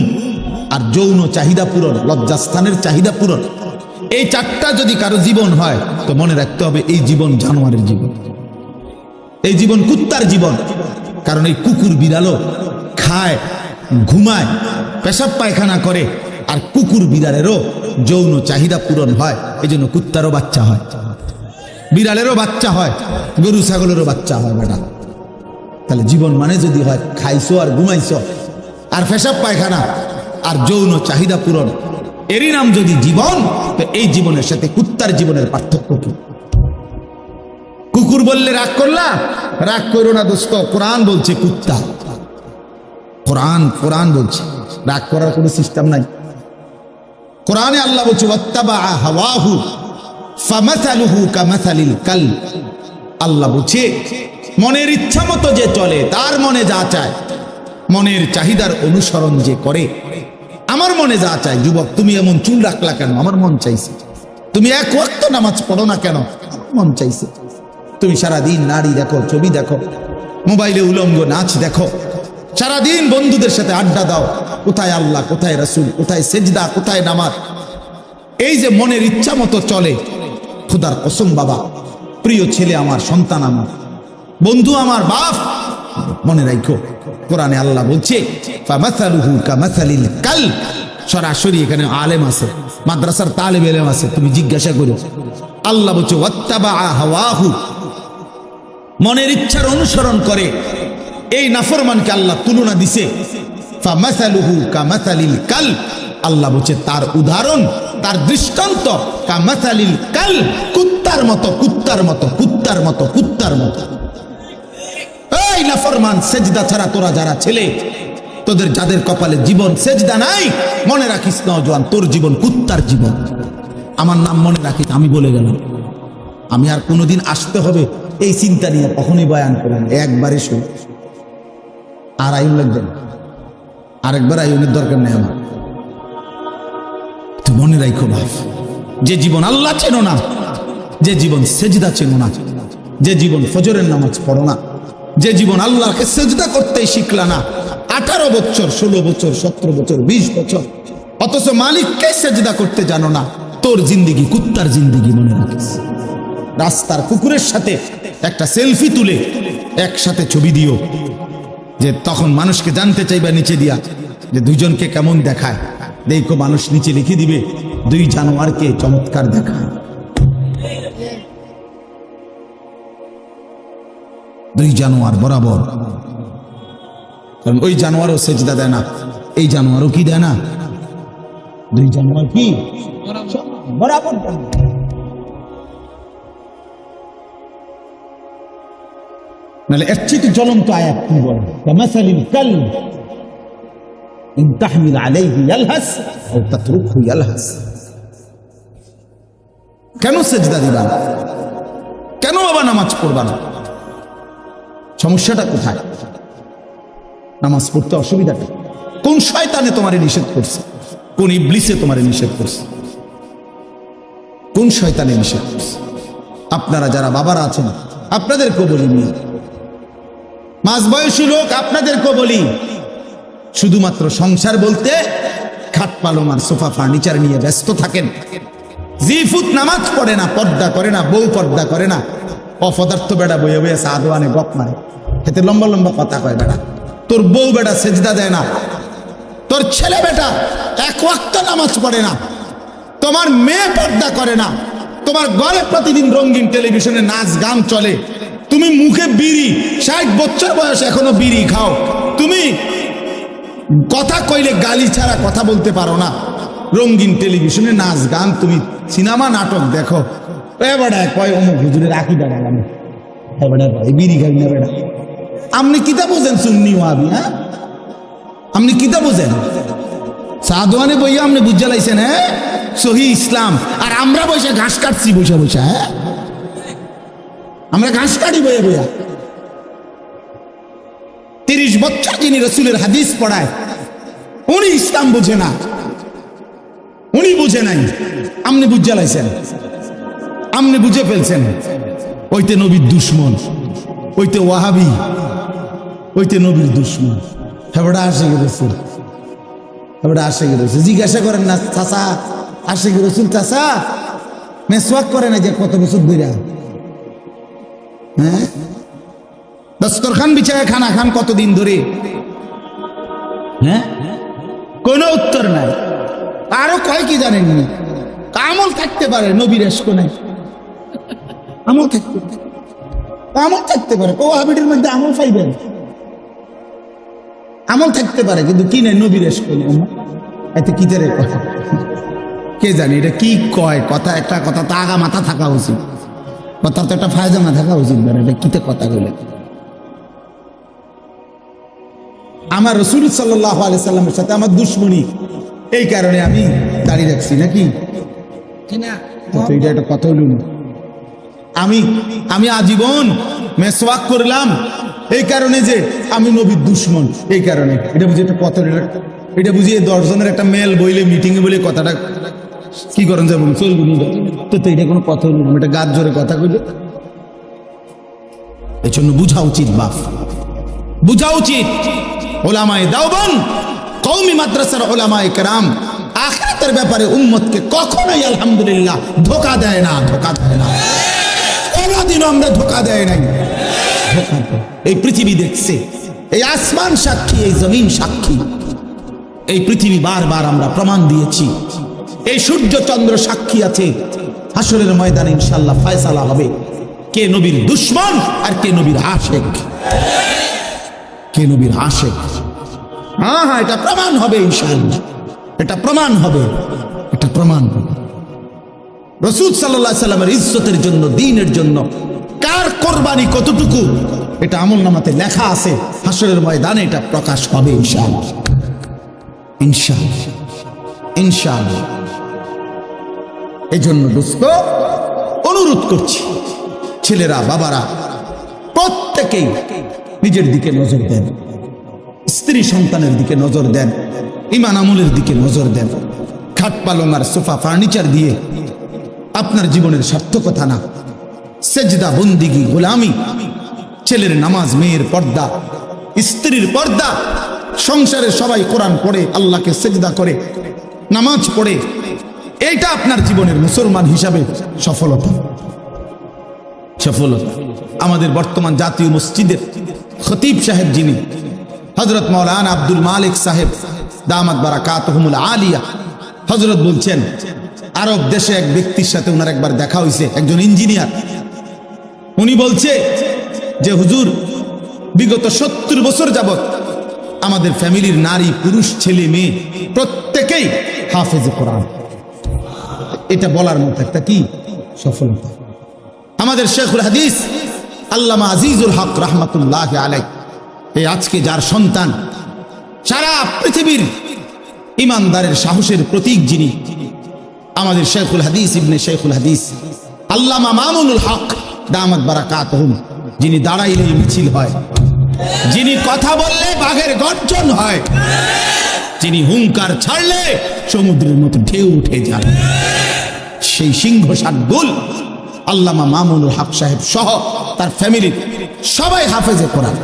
আর যৌন চাহিদা পূরণ, লজ্জাস্থানের চাহিদা পূরণ। এই 4টা যদি কারো জীবন হয়, তো মনে রাখতে হবে এই জীবন জানোয়ারের জীবন, এই জীবন কুত্তার জীবন। কারণ এই কুকুর বিড়ালও খায়, ঘুমায়, পেশাব পায়খানা করে, আর কুকুর বিড়ালেরও যৌন চাহিদা পূরণ হয়। এই জন্য কুত্তারও বাচ্চা হয়, বিড়ালেরও বাচ্চা হয়, গরু ছাগলেরও বাচ্চা হয় বেটা। তাহলে জীবন মানে যদি হয় খাইছো আর ঘুমাইছো আর পেশাব পায়খানা আর যৌন চাহিদা পূরণ, এরই নাম যদি জীবন, তো এই জীবনের সাথে কুত্তার জীবনের পার্থক্য কি? কুকুর বললে রাগ করলা, রাগ করো না দোস্ত, কোরআন বলছে কুত্তা, কোরআন বলছে রাগ করার কোনো সিস্টেম নাই। কোরআনে আল্লাহ বলছে ওয়াত্তাবা হাওয়াহু ফামাসালুহু কামাসালিল কালব। আল্লাহ বলছে মনের ইচ্ছা মতো যে চলে, তার মনে যা চায়, মনের চাহিদার অনুসরণ যে করে, আমার মনে যা চায়। যুবক, তুমি এমন চুল রাখলা কেন? আমার মন চাইছে। তুমি এক ওয়াক্ত নামাজ পড়ো না কেন? মন চাইছে। তুমি সারাদিন নারী দেখো, ছবি দেখো, মোবাইলে উলঙ্গ নাচ দেখো, সারাদিন বন্ধুদের সাথে আড্ডা দাও, কোথায় আল্লাহ, কোথায় রাসূল, কোথায় সেজদা, কোথায় নামাজ? এই যে মনের ইচ্ছা মতো চলে, খোদার কসম বাবা, প্রিয় ছেলে আমার, সন্তান আমার, বন্ধু আমার, বাপ, মনে রাখো কোরআনে আল্লাহ বলছে ফামাসালুহু কামাসালিল কালব। সরাসরি এখানে আলেম আছে, মাদ্রাসার তালেব ইলম আছে, তুমি জিজ্ঞাসা করো। আল্লাহ বলছে ওয়াত্তাবা হাওয়াহু, মনের ইচ্ছার অনুসরণ করে। এই নাফরমানকে আল্লাহ তুলনা দিছে ফামাসালুহু কামাসালিল কালব। আল্লাহ বলছে তার উদাহরণ, তার দৃষ্টান্ত কামাসালিল কালব, কুত্তার মতো, কুত্তার মতো, কুত্তার মতো, কুত্তার মতো। এই নাফরমান, সেজদা ছাড়া তোরা যারা ছেলে, তোদের যাদের কপালে জীবন সেজদা নাই, মনে রাখিস নওজোয়ান, তোর জীবন কুত্তার জীবন। আমার নাম মনে রাখিস, আমি বলে গেলাম। আমি আর কোনোদিন আসতে হবে এই চিন্তা নিয়ে কখনই বয়ান করেন, একবারে শুন, আর আইন লাগবে না, আরেকবার আইনের দরকার নেই আমার। তো মনে রাখো বাপ, যে জীবন আল্লাহ চেনো না, যে জীবন সেজদা চেনো না, যে জীবন ফজরের নামাজ পড়ো না, যে জীবন আল্লাহকে সেজদা করতেই শিখলা না, 18 বছর, 16 বছর, 17 বছর, 20 বছর, অথচ মালিককে সেজদা করতে জানো না, তোর জিন্দিগি কুত্তার জিন্দিগি। মনে রাখিস, রাস্তার কুকুরের সাথে একটা সেলফি তুলে একসাথে ছবি দিও, যে তখন মানুষকে জানতে চাইবা নিচে দিয়া যে দুইজনকে কেমন দেখায়। দেখো মানুষ নিচে লিখে দিবে দুই জানোয়ারকে চমৎকার দেখায়। দুই জানোয়ার বরাবর, কারণ ওই জানোয়ারও সেজদা দেয় না, এই জানোয়ারও কি দেয় না, দুই জানোয়ার কি বরাবর। নাহলে এর চেয়ে জ্বলন্ত আয়াত কি বলে, কামাসালিল কালব ইন তাহমিল আলাইহি ইয়ালহাস আও তাতরুকহু ইয়ালহাস। কেন সেজদা দিবা না? কেন বাবা নামাজ পড়বা না? সমস্যাটা কোথায়? নামাজ পড়তে অসুবিধাটা কোন? শয়তানে তোমারে নিষেধ করছে? কোন ইবলিসে তোমারে নিষেধ করছে? কোন শয়তানে নিষেধ করছে? আপনারা যারা বাবারা আছেন আপনাদেরকেও বলি, মাঝ বয়সী লোক আপনাদেরকেও বলি, শুধুমাত্র সংসার বলতে খাট পালং আর সোফা ফার্নিচার নিয়ে ব্যস্ত থাকেন। জিফুত নামাজ পড়ে না, পর্দা করে না, বউ পর্দা করে না, অপদার্থ বেড়া বইয়ে বইয়ে সাদওয়ানে গপ মারে, খেতে লম্বা লম্বা কথা কয় বেড়া। তোর বউ বেটা সেজদা দেয় না, তোর ছেলে বেটা এক ওয়াক্ত নামাজ পড়ে না, তোমার মেয়ে পর্দা করে না, তোমার ঘরে প্রতিদিন রঙিন টেলিভিশনে নাচ গান চলে, তুমি মুখে বিড়ি, 60 বছর বয়স এখনো বিড়ি খাও, তুমি কথা কইলে গালি ছাড়া কথা বলতে পারো না, রঙিন টেলিভিশনে নাচ গান, তুমি সিনেমা নাটক দেখো, বেড়া কয় অমুক হুজুরের আকিদা গেলাম, বেড়া বিড়ি খাই না বেড়া। আপনি কিতা বোঝেন সুন্নি ওয়াহাবি? হ্যাঁ, আপনি কিতা বোঝেন? সাদওয়ানে বইয়া আপনি বুঝা লাইছেন হ্যাঁ সহি ইসলাম, আর আমরা বসে ঘাস কাটছি বসে বসে। হ্যাঁ, আমরা ঘাস কাটি বইয়া বইয়া। 30 বছর যিনি রসুলের হাদিস পড়ায় উনি ইসলাম বুঝে না, উনি বুঝে নাই, আপনি বুঝা লাইছেন, আপনি বুঝে ফেলছেন। ওইতে নবীর দুশ্মন, ওইতে ওয়াহাবি, ওইতে নবীর দুশ্মন। হেবড়া আসে রসুল, হেবড়া আসে রসুল। জিজ্ঞাসা করেন না চাচা আসে রসুল, চাচা মেসওয়াক করে না যে কত বছর ধরে? হ্যাঁ, দস্তরখান বিছায় খানা খান কতদিন ধরে? হ্যাঁ, কোনো উত্তর নাই। আরো কয় কি জানেননি? আমল থাকতে পারে, নবীর এশক নাই, আমল থাকতে পারে, আমল থাকতে পারে, ওয়াহাবিদের মধ্যে আমল পাইবেন, আমল থাকতে পারে, কিন্তু কি নাই, নবীর এশক নাই। এতে কি তারে কে জানি এটা কি কয় কথা? একটা কথা তো আগা মাথা থাকা উচিত, কথা তো একটা ফায়জামা থাকা উচিত। এটা কিতে কথা বলে? আমার রাসূল সাল্লাল্লাহু আলাইহি সাল্লামের সাথে আমার দুশমনি, এই কারণে আমি দাঁড়িয়ে রাখছি নাকি? এটা একটা কথা হইল না। আমি আজীবন মেসওয়াক করলাম এই কারণে যে আমি নবীর দুশমন, এই কারণে। এটা বুঝি একটা কথা, এটা বুঝিয়ে 10 জনের একটা মেল বইলে মিটিং এ বলে কথাটা কি করেন যাবো চলবো তো, এটা কোনো কথা হইল না, এটা গাছ জোরে কথা কইলে। এই জন্য বুঝা উচিত, বাপ বুঝা উচিত। ওলামায়ে দেওবন্দ, কওমি মাদ্রাসার ওলামায়ে কেরাম আখিরাতের ব্যাপারে উম্মতকে কখনোই আলহামদুলিল্লাহ ধোঁকা দেয় না, ধোঁকা দেয় না, কোনদিনও আমরা ধোঁকা দেয় নাই। এই পৃথিবী দেখছে, এই আসমান সাক্ষী, এই জমিন সাক্ষী, এই পৃথিবী বারবার আমরা প্রমাণ দিয়েছি, এই সূর্য চন্দ্র সাক্ষী আছে। হাসরের ময়দানে ইনশাআল্লাহ ফয়সালা হবে কে নবীর দুশমন আর কে নবীর আশিক, কে নবীর আশিক। হ্যাঁ হ্যাঁ, এটা প্রমাণ হবে ইনশাআল্লাহ, এটা প্রমাণ হবে, এটা প্রমাণ হবে। রাসূল সাল্লাল্লাহু আলাইহি সাল্লামের ইজ্জতের জন্য, দ্বীনের জন্য কার কুরবানি কতটুকু, এটা আমলনামাতে লেখা আছে। হাসরের ময়দানে এটা প্রকাশ হবে ইনশাআল্লাহ, ইনশাআল্লাহ, ইনশাআল্লাহ। এজন্য দোস্ত অনুরোধ করছি, ছেলেরা, বাবারা প্রত্যেকেই নিজের দিকে নজর দেন, স্ত্রী সন্তানের দিকে নজর দেন, ঈমান আমলের দিকে নজর দেন। খাট পালং আর সোফা ফার্নিচার দিয়ে আপনার জীবনের সার্থকতা না। সেজদা, বন্দিগি, গোলামি, ছেলের নামাজ, মেয়ের পর্দা, স্ত্রীর পর্দা, সংসারে সবাই কোরআন পড়ে, আল্লাহকে সেজদা করে, নামাজ পড়ে, এইটা আপনার জীবনের মুসলমান হিসাবে সফলতা। সফলতা। আমাদের বর্তমান জাতীয় মসজিদের খতিব সাহেব যিনি হযরত মাওলানা আব্দুল মালিক সাহেব দামাত বারাকাতুহুমুল আলিয়া, হযরত বলছেন আরব দেশে এক ব্যক্তির সাথে ওনার একবার দেখা হয়েছে, একজন ইঞ্জিনিয়ার। উনি বলছে যে হুজুর, বিগত 70 বছর যাবত আমাদের ফ্যামিলির নারী পুরুষ ছেলে মেয়ে প্রত্যেকেই হাফেজে কোরআন। এটা বলার মতো একটা কি সফলতা। আমাদের শেখুল হাদিস আল্লামা আজিজুল হক রহমাতুল্লাহ আলাইহি, এই আজকে যার সন্তান, সারা পৃথিবীর ইমানদারের সাহসের প্রতীক যিনি, আমাদের শেখুল হাদিস ইবনে শেখুল হাদিস আল্লামা মামুনুল হক দামাত বারাকাতুহুম, যিনি দাঁড়াইলে মিছিল হয়, যিনি কথা বললে বাঘের গর্জন হয়, যিনি হুঙ্কার ছাড়লে সমুদ্রের মতো ঢেউ উঠে যায়, সেই সিংহ শার্দুল আল্লামা মামুনুল হক সাহেব সহ তার ফ্যামিলির সবাই হাফেজে কোরআন,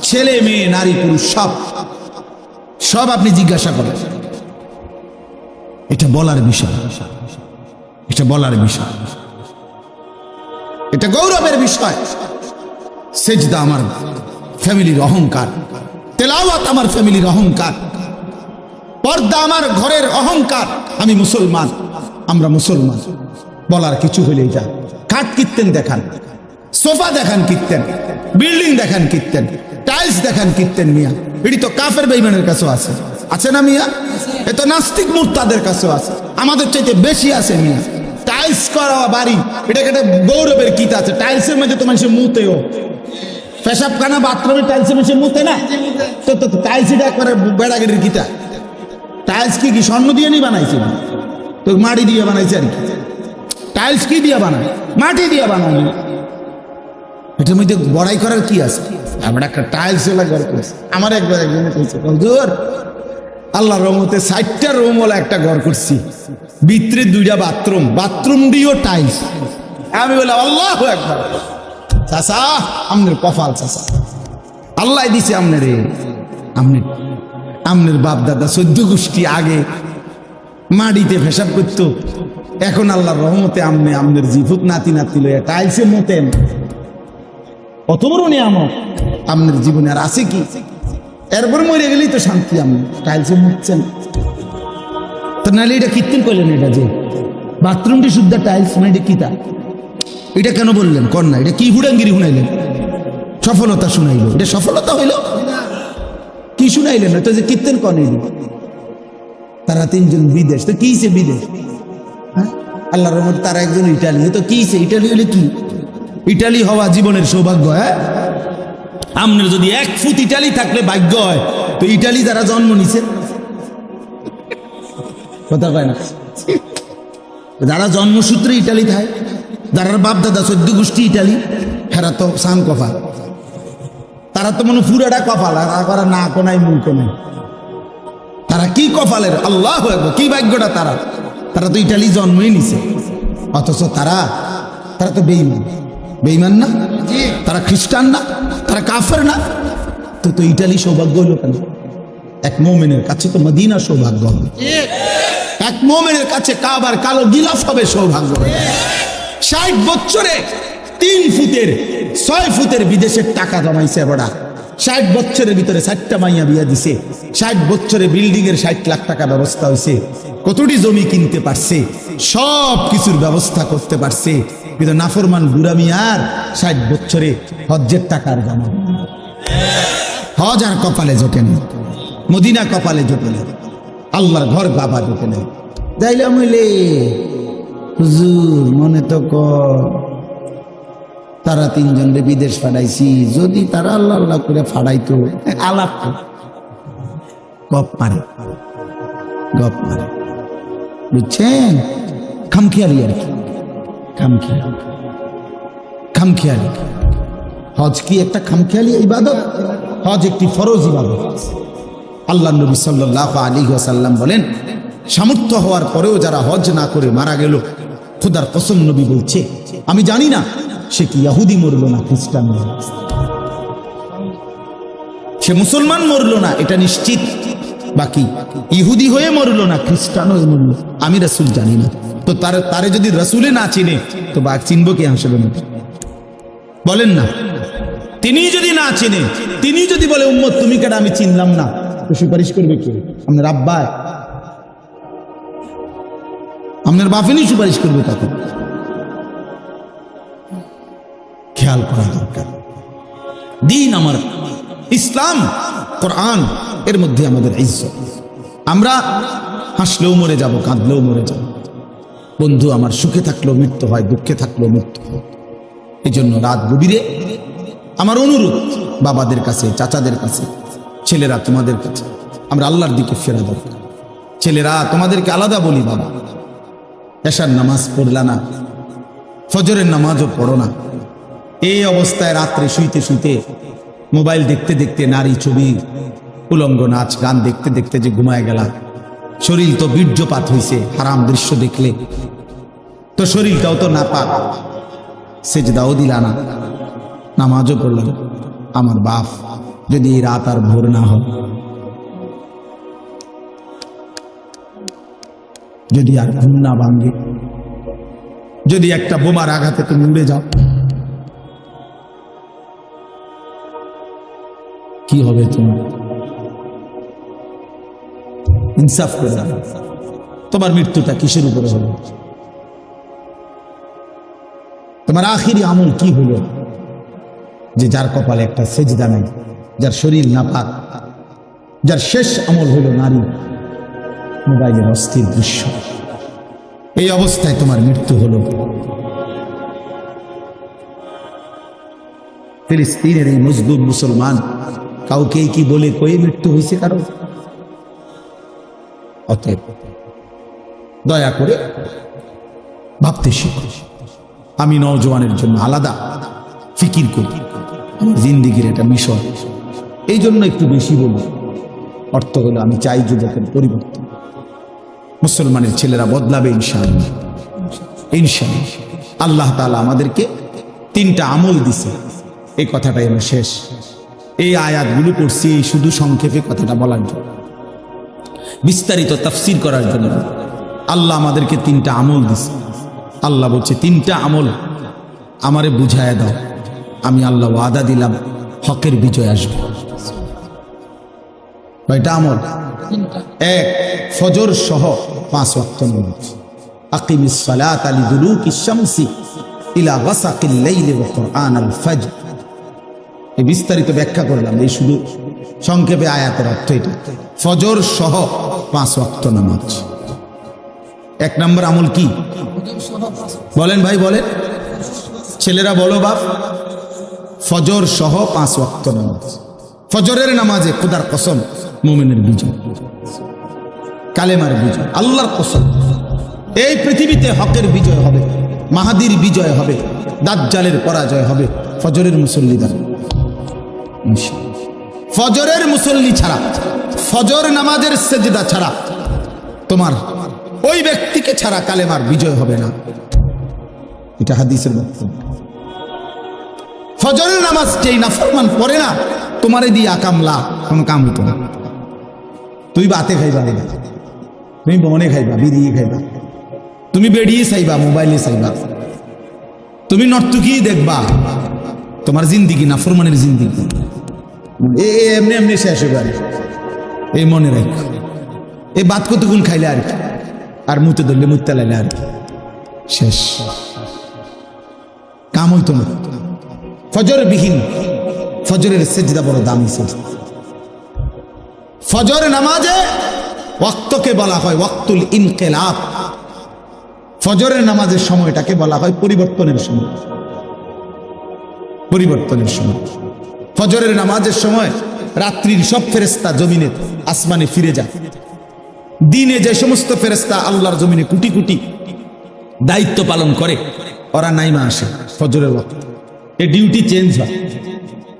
ছেলে মেয়ে নারী পুরুষ সব আপনি জিজ্ঞাসা করেন। এটা বলার বিষয়, এটা বলার বিষয়, এটা গৌরবের বিষয়। সেজদা আমার ফ্যামিলির অহংকার, তেলাওয়াত আমার ফ্যামিলির অহংকার, পর্দা আমার ঘরের অহংকার। আমি মুসলমান, আমরা মুসলমান, বলার কিছু হলেই যা। কাঠ কীর্তেন দেখান, সোফা দেখান কীর্তেন, বিল্ডিং দেখান কীর্তেন, টাইলস দেখান কীর্তেন, মিয়া এটি তো কাফের বেঈমানের কাছেও আছে, আছে না মিয়া? এ তো নাস্তিক মুরতাদের কাছেও আছে, আমাদের চাইতে বেশি আছে মিয়া। টাইলস করা বাড়ি, এটাকে একটা গৌরবের কিত আছে। টাইলসের মধ্যে তো মানুষের মুতেও, পেশাবখানা বাথরুমে টাইলসের মধ্যে মুতে না, তো টাইলস এটা একবারে বেড়াগেটির কিতা। টাইলস কি স্বর্ণ দিয়ে নি বানাইছে? তো মাটি দিয়ে বানাইছে আর কি। টাইলস কি দিয়ে বানায়? মাটি দিয়ে বানায়। এটার মধ্যে বড়াই করার কি আছে? আমরা একটা টাইলস এলা ঘর করছি। আমার একবার একজনে বলছে, হুজুর আল্লাহ রহমতে 60টা রুম ওলা একটা ঘর করছি, ভিতরে 2টা বাথরুম, বাথরুম দিয়েও টাইলস। আমি বললাম আল্লাহু আকবার। চাচা আমনের কপাল, চাচা আল্লাহ দিছে আমনের, আমনের বাপ দাদা 14 গোষ্ঠী আগে মাটিতে পেশাব করতো, এখন আল্লাহর রহমতে আমনের জিভুত নাতি নাতি লইয়া টাইলসে মতেন। কত বড় নিয়ামত আমনের জীবনে, আর আছে কি? এরপরে মরে গেলেই তো শান্তি। আপনি টাইলসে মুছছেন তো, নাহলে এটা কীর্তন করলেন? এটা যে বাথরুমটি শুদ্ধ টাইলস, মানে এটা কি? তা এটা কেন বললেন? কর না, এটা কি হুড়াঙ্গিরি শুনাইলেন? সফলতা শুনাইল, এটা সফলতা হইল? কি শুনাইলেন? তো যে কীর্তন করেন তারা 3 জন বিদেশ, তো কিছে বিদেশ? হ্যাঁ, আল্লাহর রহমতে তারা একজন ইটালি, তো কিছে? ইটালি হলে কি? ইটালি হওয়া জীবনের সৌভাগ্য। হ্যাঁ, আপনার যদি 1 ফুট ইটালি থাকলে ভাগ্য হয়, তো ইটালি যারা জন্ম নিছে, কথা কয় না, যারা জন্মসূত্রে ইটালি থাকে, যারা বাপ দাদা 14 গোষ্ঠী ইটালি, হেরা তো সান কপাল। তারা তো মনে পুরাটা কপাল, আর না কোনাই মুখ কোনাই। তারা কি কপালের, আল্লাহ কি ভাগ্যটা তারা। তারা তো ইটালি জন্মই নিছে, অথচ তারা তো বেঈমান। বেঈমান না? তারা খ্রিস্টান না? তারা কাফের না? তো ইটালি সৌভাগ্য হলো কেন? এক মুমিনের কাছে তো মদিনা সৌভাগ্য হবে, এক মুমিনের কাছে কাবার কালো গিলাফ হবে সৌভাগ্য। 60 বছরে 3 ফুটের 6 ফুটের বিদেশের টাকা জমাইছে বড়া। 60 বছরের ভিতরে 4টা মাইয়া বিয়া দিছে। 60 বছরে বিল্ডিং এর 60 লাখ টাকা ব্যবস্থা হয়েছে। কতটি জমি কিনতে পারছে, সব কিছুর ব্যবস্থা করতে পারছে। কিন্তু নাফরমান বুড়া মিয়ার 60 বছরে হজ্জের টাকার জমা। হজ আর কপালে জোটে না, মদিনা কপালে জোটে না, আল্লাহর ঘর বাবা জোটে না। যাইলাম হইলে হুজুর মনে তো তারা 3 জনরে বিদেশ ফাড়াইছি, যদি তারা আল্লাহ আল্লাহ করে ফাড়াইতো, আলাপ গপ মারে, গপ মারে, বুঝছেন? খামখেয়ালি আর কি, খামখেয়ালি। হজ কি একটা খামখেয়ালি ইবাদত? হজ একটি ফরজ ইবাদত। আল্লাহ নবী সাল্লাল্লাহু আলাইহি ওয়াসাল্লাম বলেন, সামর্থ্য হওয়ার পরেও যারা হজ না করে মারা গেল, খোদার কসম নবী বলছে, আমি জানি না সে কি ইহুদি মরলো না খ্রিস্টান মরলো, সে মুসলমান মরলো না এটা নিশ্চিত, বাকি ইহুদি হয়ে মরলো না খ্রিস্টান হয়ে মরলো আমি রাসূল জানি না। তো তারে যদি রাসূলে না চিনে তো বাঘ চিনবো কে? আসলে বলেন না, তিনি যদি না চিনে, তিনি যদি বলে উম্মত তুমি কেন আমি চিনলাম না, তো সুপারিশ করবে কে? আপনার আব্বা? আপনার বাপেরই সুপারিশ করবে তখন। খেয়াল করা দরকার। দিন আমার ইসলাম, কোরআন, এর মধ্যে আমাদের ইজ্জত। আমরা হাসলেও মরে যাব, কাঁদলেও মরে যাব। বন্ধু আমার সুখে থাকলেও মৃত্যু হয়, দুঃখে থাকলেও মৃত্যু হয়। এই জন্য রাত গভীরে আমার অনুরোধ বাবাদের কাছে, চাচাদের কাছে, ছেলেরা তোমাদের কাছে, আমরা আল্লাহর দিকে ফেরা দরকার। ছেলেরা তোমাদেরকে আলাদা বলি, বাবা এশার নামাজ পড়লা না, ফজরের নামাজও পড়ো না, এই অবস্থায় রাত্রে শুইতে শুইতে মোবাইল দেখতে দেখতে নারী ছবি, উলঙ্গ নাচ গান দেখতে দেখতে যে ঘুমায় গেলা, শরীর তো বীর্যপাত হইছে হারাম দৃশ্য দেখলে, তো শরীরটাও তো নাপাক, সেজদাও দিলা না, নামাজও পড়লাম। আমার বাপ যদি এই রাত আর ভোর না হয়, যদি আর ঘুম না ভাঙ্গে, যদি একটা বোমার আঘাতে তুমি উড়ে যাও, কি হবে তোমার? ইনসাফ করে দাও, তোমার মৃত্যুটা কিসের উপরে হলো? তোমার আখিরি আমল কি হলো যে যার কপালে একটা সেজদা নেই, যার শরীর নাপাক, যার শেষ আমল হলো নারী, মোবাইলের অস্থির দৃশ্য, এই অবস্থায় তোমার মৃত্যু হলো। ফিলিস্তিনের এই মজলুম মুসলমান কাউকে কি বলে কই মৃত্যু হয়েছে কারো? অতএব দয়া করে ভাবতে শিখো। আমি নওজওয়ানের জন্য আলাদা ফিকির করি, জিন্দিগির একটা মিশন, এই জন্য একটু বেশি বলি। অর্থ হলো আমি চাই যুবকের পরিবর্তন, মুসলমানের ছেলেরা বদলাবে ইনশাআল্লাহ। ইনশাআল্লাহ আল্লাহ তাআলা আমাদেরকে 3টা আমল দিছে, এই কথাটাই আমার শেষ। এই আয়াতগুলো পড়ছি এই শুধু সংক্ষেপে কথাটা বলার জন্য, বিস্তারিত তাফসীর করার জন্য। আল্লাহ আমাদেরকে 3টা আমল দিছে। আল্লাহ বলছে 3টা আমল আমারে বুঝায় দাও, আমি আল্লাহ ওয়াদা দিলাম হকের বিজয় আসবে। কয়টা আমল? 1, ফজর সহ 5 ওয়াক্ত নামাজ। আকিমিস সালাতা লিদুলুকিশ শামসি ইলা গাসাকিল লাইলি ওয়া কুরআনাল ফাজর। এই বিস্তারিত ব্যাখ্যা করলাম, এই শুধু সংক্ষেপে আয়াতের অর্থ এটা। ফজর সহ 5 ওয়াক্ত নামাজ। 1 নম্বর আমল কি বলেন ভাই, বলেন ছেলেরা, বলো বাপ। ফজর সহ 5 ওয়াক্ত নামাজ। ফজরের নামাজে খোদার কসম মুমিনের বিজয়, কালেমার বিজয়, আল্লাহর কসম। এই পৃথিবীতে হকের বিজয় হবে, মাহাদির বিজয় হবে, দাজ্জালের পরাজয় হবে ফজরের মুসল্লি দ্বারা। ফজরের মুসল্লি ছাড়া, ফজর নামাজের সেজদা ছাড়া, তোমার ওই ব্যক্তিকে ছাড়া কালেমার বিজয় হবে না। এটা হাদিসের বক্তব্য। ফজরের নামাজ যেই নাফরমান পড়ে না, তোমারে দিয়ে আকামলা কোনো কাম হতো না। তুই বাতে খাইবা না, তুমি বনে খাইবা, বিড়িয়ে খাইবা, তুমি বেরিয়ে চাইবা, মোবাইলে চাইবা, তুমি নর্তুকি দেখবা, তোমার জিন্দিগি নাফরমানের জিন্দিগি এমনি এমনি শেষ হইবে। এই মনে রাখ, এই বাত কতক্ষণ খাইলে আর কি, আর মুতে ধরলে মুতে লাইলে আর কি, শেষ কাম হইতো না। ফজর বিহীন, ফজরের সেজদা বড় দামি সেজদা। ফজর নামাজে ওয়াক্তকে বলা হয় ওয়াক্তুল ইনকিলাব। ফজরের নামাজের সময়টাকে বলা হয় পরিবর্তনের সময়। পরিবর্তনের সময় ফজরের নামাজের সময় রাত্রির সব ফেরেশতা জমিনে আসমানে ফিরে যায়। দিনে যে সমস্ত ফেরেশতা আল্লাহর জমিনে কোটি কোটি দায়িত্ব পালন করে, ওরা নাইমা আসে ফজরের ওয়াক্ত। এই ডিউটি চেঞ্জ হয়।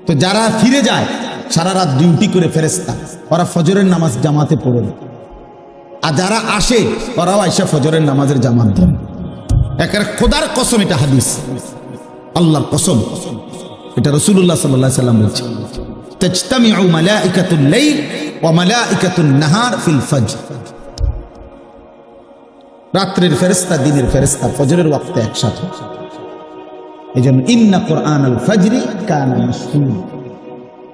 তো যারা ফিরে যায় সারা রাত ডিউটি করে ফেরেশতা, ওরা ফজরের নামাজ জামাতে পড়ে না। আর যারা আসে ওরাও আইসা ফজরের নামাজের জামাত দেন। একেবারে খোদার কসম, এটা হাদিস, আল্লাহর কসম, এটা রাসূলুল্লাহ সাল্লাল্লাহু আলাইহি ওয়াসাল্লাম বলছেন, তাজতামিউ মালাইকাতুল লাইল ওয়া মালাইকাতুন নাহার ফিল ফজর। রাত্রের ফেরেশতা দিনের ফেরেশতা ফজরের ওয়াক্তে একসাথে। এজন্য ইন্না কুরআনাল ফাজরি কানা মাশহুদ,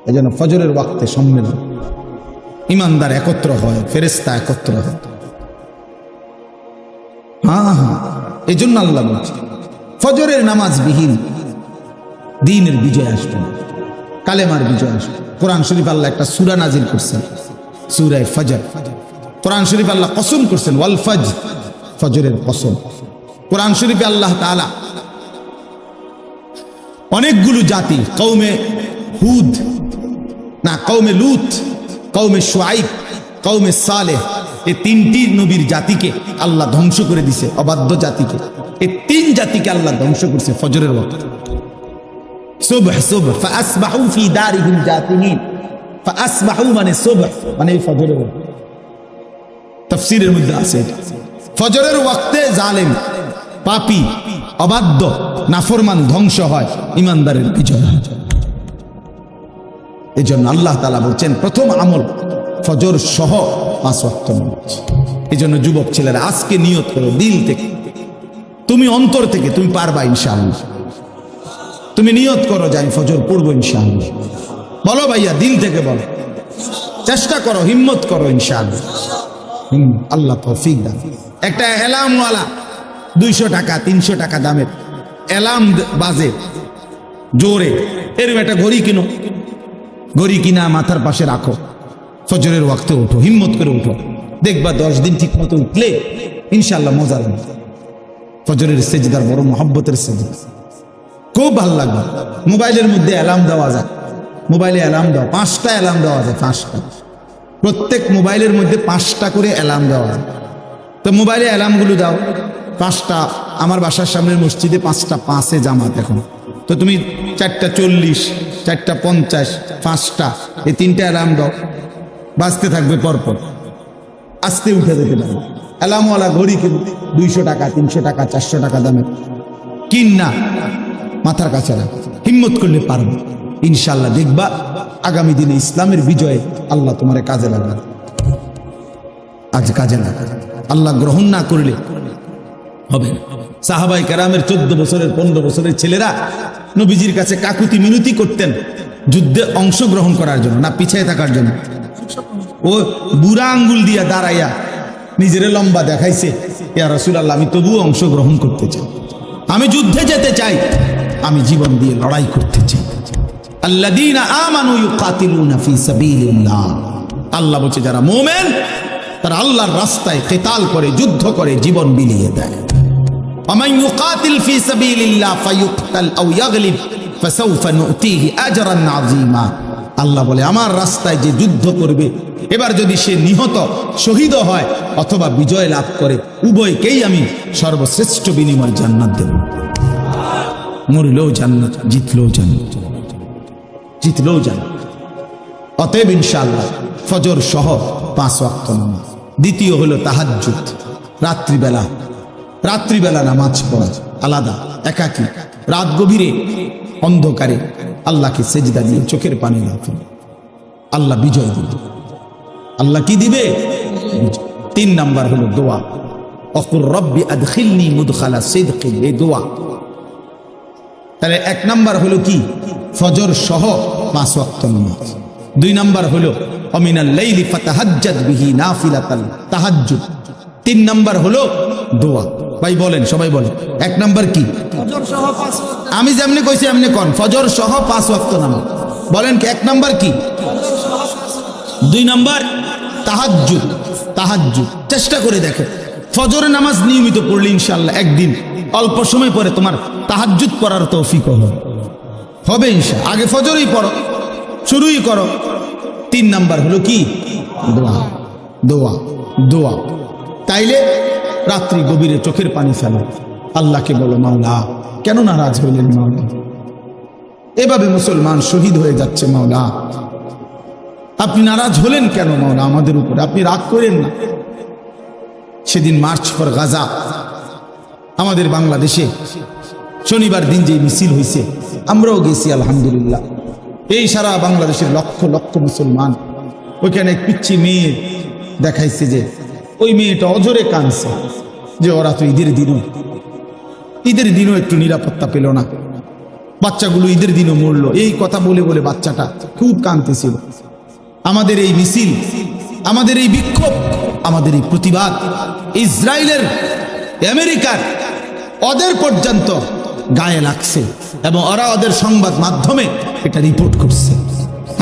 এজন্য ফজরের ওয়াক্তে সম্মেলন, ইমানদার একত্র হয়, ফেরেশতা একত্র হয়। হ্যাঁ, এই জন্য আল্লাহ বলছে ফজরের নামাজ বিহীন দ্বীনের বিজয় আসবে না, কালেমার বিজয় আসবে। কোরআন শরীফ আল্লাহ একটা সূরা নাজিল করছেন, সূরা ফজর। কোরআন শরীফ আল্লাহ কসম করছেন, ওয়াল ফজর, ফজরের কসম। কোরআন শরীফে আল্লাহ তাআলা অনেকগুলো জাতি, কওমে হুদ না, কওমে লূত, কওমে শুআইব, কওমে সালেহ, এই তিনটি নবীর জাতিকে আল্লাহ ধ্বংস করে দিছে, অবাধ্য জাতিকে। এই তিন জাতিকে আল্লাহ ধ্বংস করছে ফজরের ওয়াক্তে। সুবহ সুবহ ফাসবাহু ফি দারিহিম জাতিমিন, ফাসবাহু মানে সুবহ মানে ফজরের ওয়াক্ত। তাফসীরের মধ্যে আছে ফজরের ওয়াক্তে জালেম, পাপী, অবাধ্য, নাফরমান ধ্বংস হয়, ইমানদারের বিজয় হয়। এই জন্য আল্লাহ তাআলা বলছেন প্রথম আমল ফজর সহ 5 ওয়াক্ত নামাজ। এই জন্য যুবক ছেলেরা আজকে নিয়ত করো দিল থেকে, তুমি অন্তর থেকে তুমি পারবা ইনশাআল্লাহ। তুমি নিয়ত করো যে আমি ফজর পড়বো ইনশাআল্লাহ। বলো ভাইয়া, দিল থেকে বলো, চেষ্টা করো, হিম্মত করো ইনশাআল্লাহ। আল্লাহ তৌফিক দান। একটা অ্যালার্মওয়ালা 200 টাকা 300 টাকা দামের অ্যালার্ম বাজে জোরে, এরকম একটা ঘড়ি কিনো, ঘড়ি কিনা মাথার পাশে রাখো, ফজরের ওয়াক্তে ওঠো, হিম্মত করে উঠো, দেখবা 10 দিন ঠিক মতো উঠলে ইনশাআল্লাহ মজা লাগবে। ফজরের সেজদার বড় মহব্বতের সেজদা, খুব ভালো লাগবে। মোবাইলের মধ্যে অ্যালার্ম দেওয়া যায়, মোবাইলে অ্যালার্ম দাও, 5টা অ্যালার্ম দেওয়া যায়, 5টা, প্রত্যেক মোবাইলের মধ্যে 5টা করে অ্যালার্ম দেওয়া যায়। তো মোবাইলে অ্যালার্মগুলো দাও 5টা। আমার বাসার সামনের মসজিদে 5টা 5-এ জামাত এখন, তো তুমি 4:40, 4:50, 5টা, এই 3টে অ্যালার্ম দাও, বাজতে থাকবে পরপর, আস্তে উঠে যেতে পারবে। অ্যালার্মওয়ালা ঘড়ি কিন, 200 টাকা 300 টাকা 400 টাকা দামের কিন না, মাথার কাছে রাখ, হিম্মত করলে পারবে ইনশাআল্লাহ। দেখবা আগামী দিনে ইসলামের বিজয়ে আল্লাহ তোমার কাজে লাগবে। আজ কাজে লাগবে, আল্লাহ গ্রহণ না করলে হবে না। সাহাবায়ে কেরামের 14 বছরের 15 বছরের ছেলেরা নবীজির কাছে কাকুতি মিনতি করতেন যুদ্ধে অংশগ্রহণ করার জন্য, না পিছিয়ে থাকার জন্য। ও বুড়া আঙ্গুল দিয়া দাঁড়াইয়া নিজের লম্বা দেখাইছে, ইয়া রাসূলুল্লাহ আমি তবুও অংশগ্রহণ করতে চাই, আমি যুদ্ধে যেতে চাই, আমি জীবন দিয়ে লড়াই করতে চাই। আল্লাযীনা আমানু ইউকাতিলুনা ফি সাবিলিল্লাহ, আল্লাহ বলছে যারা মুমিন তারা আল্লাহর রাস্তায় কিতাল করে, যুদ্ধ করে, জীবন বিলিয়ে দেয়। ওয়ামান ইউকাতিল ফি সাবিলিল্লাহ ফায়ুকতাল আও ইয়াগলিব ফাসাউফা নুতিহি আজরান আযীমা। আল্লাহ বলে আমার রাস্তায় যে যুদ্ধ করবে, এবার যদি সে নিহত শহীদ হয় অথবা বিজয় লাভ করে, উভয়কেই আমি সর্বশ্রেষ্ঠ বিনিময় জান্নাত দেব। মরলেও জান্নাত, জিতলেও জান্নাত, জিতলেও জান্নাত। অতএব ইনশাআল্লাহ ফজর সহ 5 ওয়াক্ত নামাজ। দ্বিতীয় হলো তাহাজ্জুদ, রাত্রিবেলা, রাত্রিবেলা নামাজ পড়া আলাদা, একাকী, রাত গভীরে অন্ধকারে আল্লাহকে সেজদা দিয়ে চোখের পানি রাখুন, আল্লাহ বিজয় দিবে। আল্লাহ কি দিবে? 3 নাম্বার হলো দোয়া, অকুর রব্বি আদখিলনি মুদখালা সিদকিন, এই দোয়া। তাহলে 1 নাম্বার হলো কি? ফজর সহ 5 ওয়াক্ত নামাজ। 2 নাম্বার হলো অমিনাল লাইলি ফাতাহাজ্জাদ বিহি নাফিলাতান, তাহাজ্জুদ। 3 নাম্বার হলো দোয়া। ভাই বলেন, সবাই বলেন 1 নাম্বার কি? ফজর সহ 5 ওয়াক্ত। আমি যেমনি কইছি এমনি কোন, ফজর সহ 5 ওয়াক্ত নামাজ। বলেন কি 1 নাম্বার কি? 2 নাম্বার তাহাজ্জুদ। তাহাজ্জুদ চেষ্টা করে দেখো, ফজরের নামাজ নিয়মিত পড়লে ইনশাআল্লাহ একদিন অল্প সময় পরে তোমার তাহাজ্জুদ পড়ার তৌফিক হবে ইনশাআল্লাহ। আগে ফজরই পড়ো, শুরুই করো। 3 নাম্বার হলো কি? দোয়া, দোয়া, দোয়া। তাইলে রাত্রি গভীরে চোখের পানি ফেলো, আল্লাহকে বলো মাওলা কেন নারাজ হইলেন মাওলা, এভাবে মুসলমান শহীদ হয়ে যাচ্ছে মাওলা, আপনি নারাজ হলেন কেন মাওলা আমাদের উপরে, আপনি রাগ করেন না। সেদিন মার্চ ফর গাজা আমাদের বাংলাদেশে শনিবার দিন যে মিছিল হয়েছে, আমরাও গেছি আলহামদুলিল্লাহ। এই সারা বাংলাদেশের লক্ষ লক্ষ মুসলমান, ওইখানে এক পিচ্ছি মেয়ে দেখাইছে যে ওই মেয়েটা অজরে কাঁদছে যে ওরা তো ঈদের দিনও একটু নিরাপত্তা পেল না, বাচ্চাগুলো ঈদের দিনও মরলো, এই কথা বলে বলে বাচ্চাটা খুব কাঁদতেছিল। আমাদের এই মিছিল, আমাদের এই বিক্ষোভ, আমাদের এই প্রতিবাদ ইসরায়েলের, আমেরিকার ওদের পর্যন্ত গায়ে লাগছে এবং ওরা ওদের সংবাদ মাধ্যমে এটা রিপোর্ট করছে।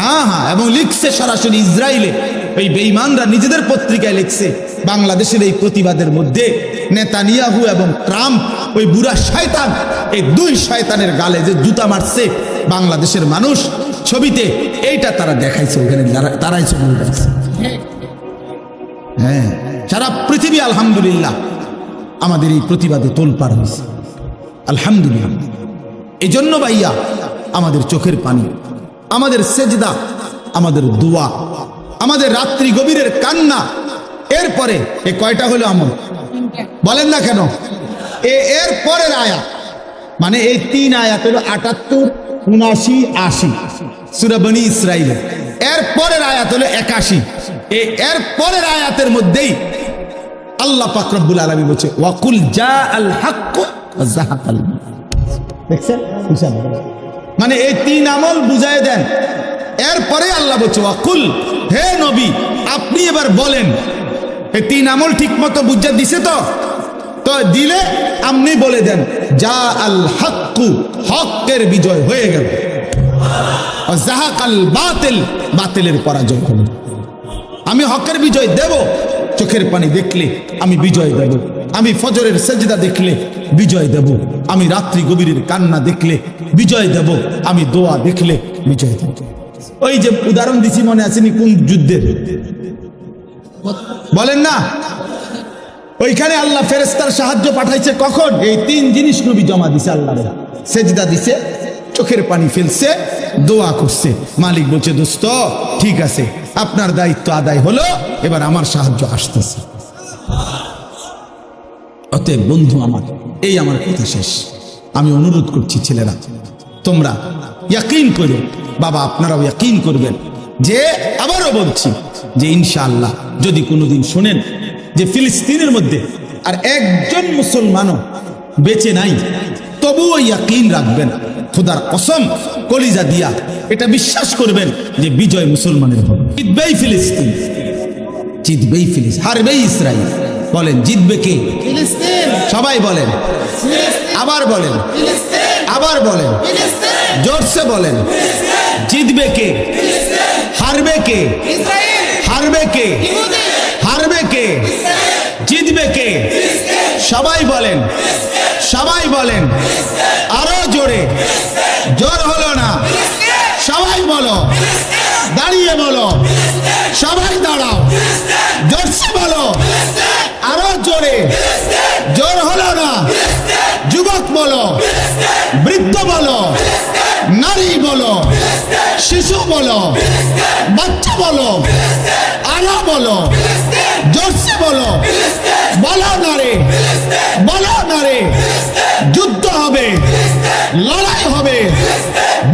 হ্যাঁ হ্যাঁ, এবং লিখছে সরাসরি ইসরায়েলে, ওই বেঈমানরা নিজেদের পত্রিকায় লিখছে বাংলাদেশের এই প্রতিবাদের মধ্যে নেতানিয়াহু এবং ট্রাম্প, ওই বুড়া শয়তান, এই দুই শয়তানের গালে যে জুতা মারছে বাংলাদেশের মানুষ, ছবিতে এইটা তারা দেখাইছে, ওখানে তারাই ছবি দেখাইছে। হ্যাঁ, সারা পৃথিবী আলহামদুলিল্লাহ আমাদের এই প্রতিবাদে তোলপাড় হয়েছে, আলহামদুলিল্লাহ। এই জন্য ভাইয়া আমাদের চোখের পানি, আমাদের সেজদা, আমাদের দোয়া, আমাদের রাত্রি গভীরের কান্না, এরপরে এ কয়টা হলো আমল বলেন না কেন? এর পরের আয়াত, মানে এই 3 আয়াত হলো 78, 79, 80 সূরা বনী ইসরাঈল। এর পরের আয়াত হলো 81। এর পরের আয়াতের মধ্যেই আল্লাহ পাক রব্বুল আলামিন বলছে ওয়াকুল জাআল হক ওয়া যাহাকাল বাতিল। দেখছেন? মানে এই 3 আমল বুঝায় দেন। এরপরে আল্লাহ বলছে ওয়াকুল, হে নবী আপনি এবার বলেন, এই 3 আমল ঠিক মতো বুঝা দিছে তো? তো দিলে আপনি বলে দেন জাআল হক, হকের বিজয় হয়ে গেল, ওয়া যাহাকাল বাতিল, বাতিলের পরাজয় হলো। আমি হকের বিজয় দেব, চোখের পানি দেখলে আমি বিজয় দেব, আমি ফজরের সেজদা দেখলে বিজয় দেব, আমি রাত্রি গভীরের কান্না দেখলে বিজয় দেব, আমি দোয়া দেখলে বিজয় দেব। ওই যে উদাহরণ দিছি মনে আছেনি কোন যুদ্ধের বলেন না? ওইখানে আল্লাহ ফেরেশতার সাহায্য পাঠাইছে কখন? এই 3 জিনিস নবী জমা দিছে আল্লাহ, সেজদা দিছে, চোখের পানি ফেলছে, দোয়া করছে। মালিক বলছে দোস্ত ঠিক আছে, আপনার দায়িত্ব আদায় হলো, এবার আমার সাহায্য আসতেছে। অতএব বন্ধু আমার, এই আমার কথা শেষ। আমি অনুরোধ করছি ছেলেরা, তোমরা ইয়াকিন করো, বাবা আপনারাও ইয়াকিন করবেন যে, আবারও বলছি যে ইনশাআল্লাহ যদি কোনোদিন শোনেন যে ফিলিস্তিনের মধ্যে আর একজন মুসলমানও বেঁচে নাই, তবুও ইয়াকিন রাখবেন, খোদার কসম কলিজা দিয়া এটা বিশ্বাস করবেন যে বিজয় মুসলমানের হবে। জিতবেই ফিলিস্তিন, জিতবেই ফিলিস্তিন, হারবেই ইসরাইল। বলেন জিতবে কে? ফিলিস্তিন। সবাই বলেন, আবার বলেন, আবার বলেন, জোরসে বলেন, জিতবে কে? হারবে কে? হারবে কে? হারবে কে? জিতবে কে? সবাই বলেন, সবাই বলেন, আরো জোরে, জোর হলো না, সবাই বলো, দাঁড়িয়ে বলো, সবাই দাঁড়াও, জোরসে বলো, আরো জোরে, জোর হলো না, যুবক বলো, বৃদ্ধ বলো, নারী বলো, শিশু বলো, বাচ্চা বলো, আরো বলো, জোরসে বলো, বলো না রে, বলো না রে, যুদ্ধ হবে, লড়াই হবে,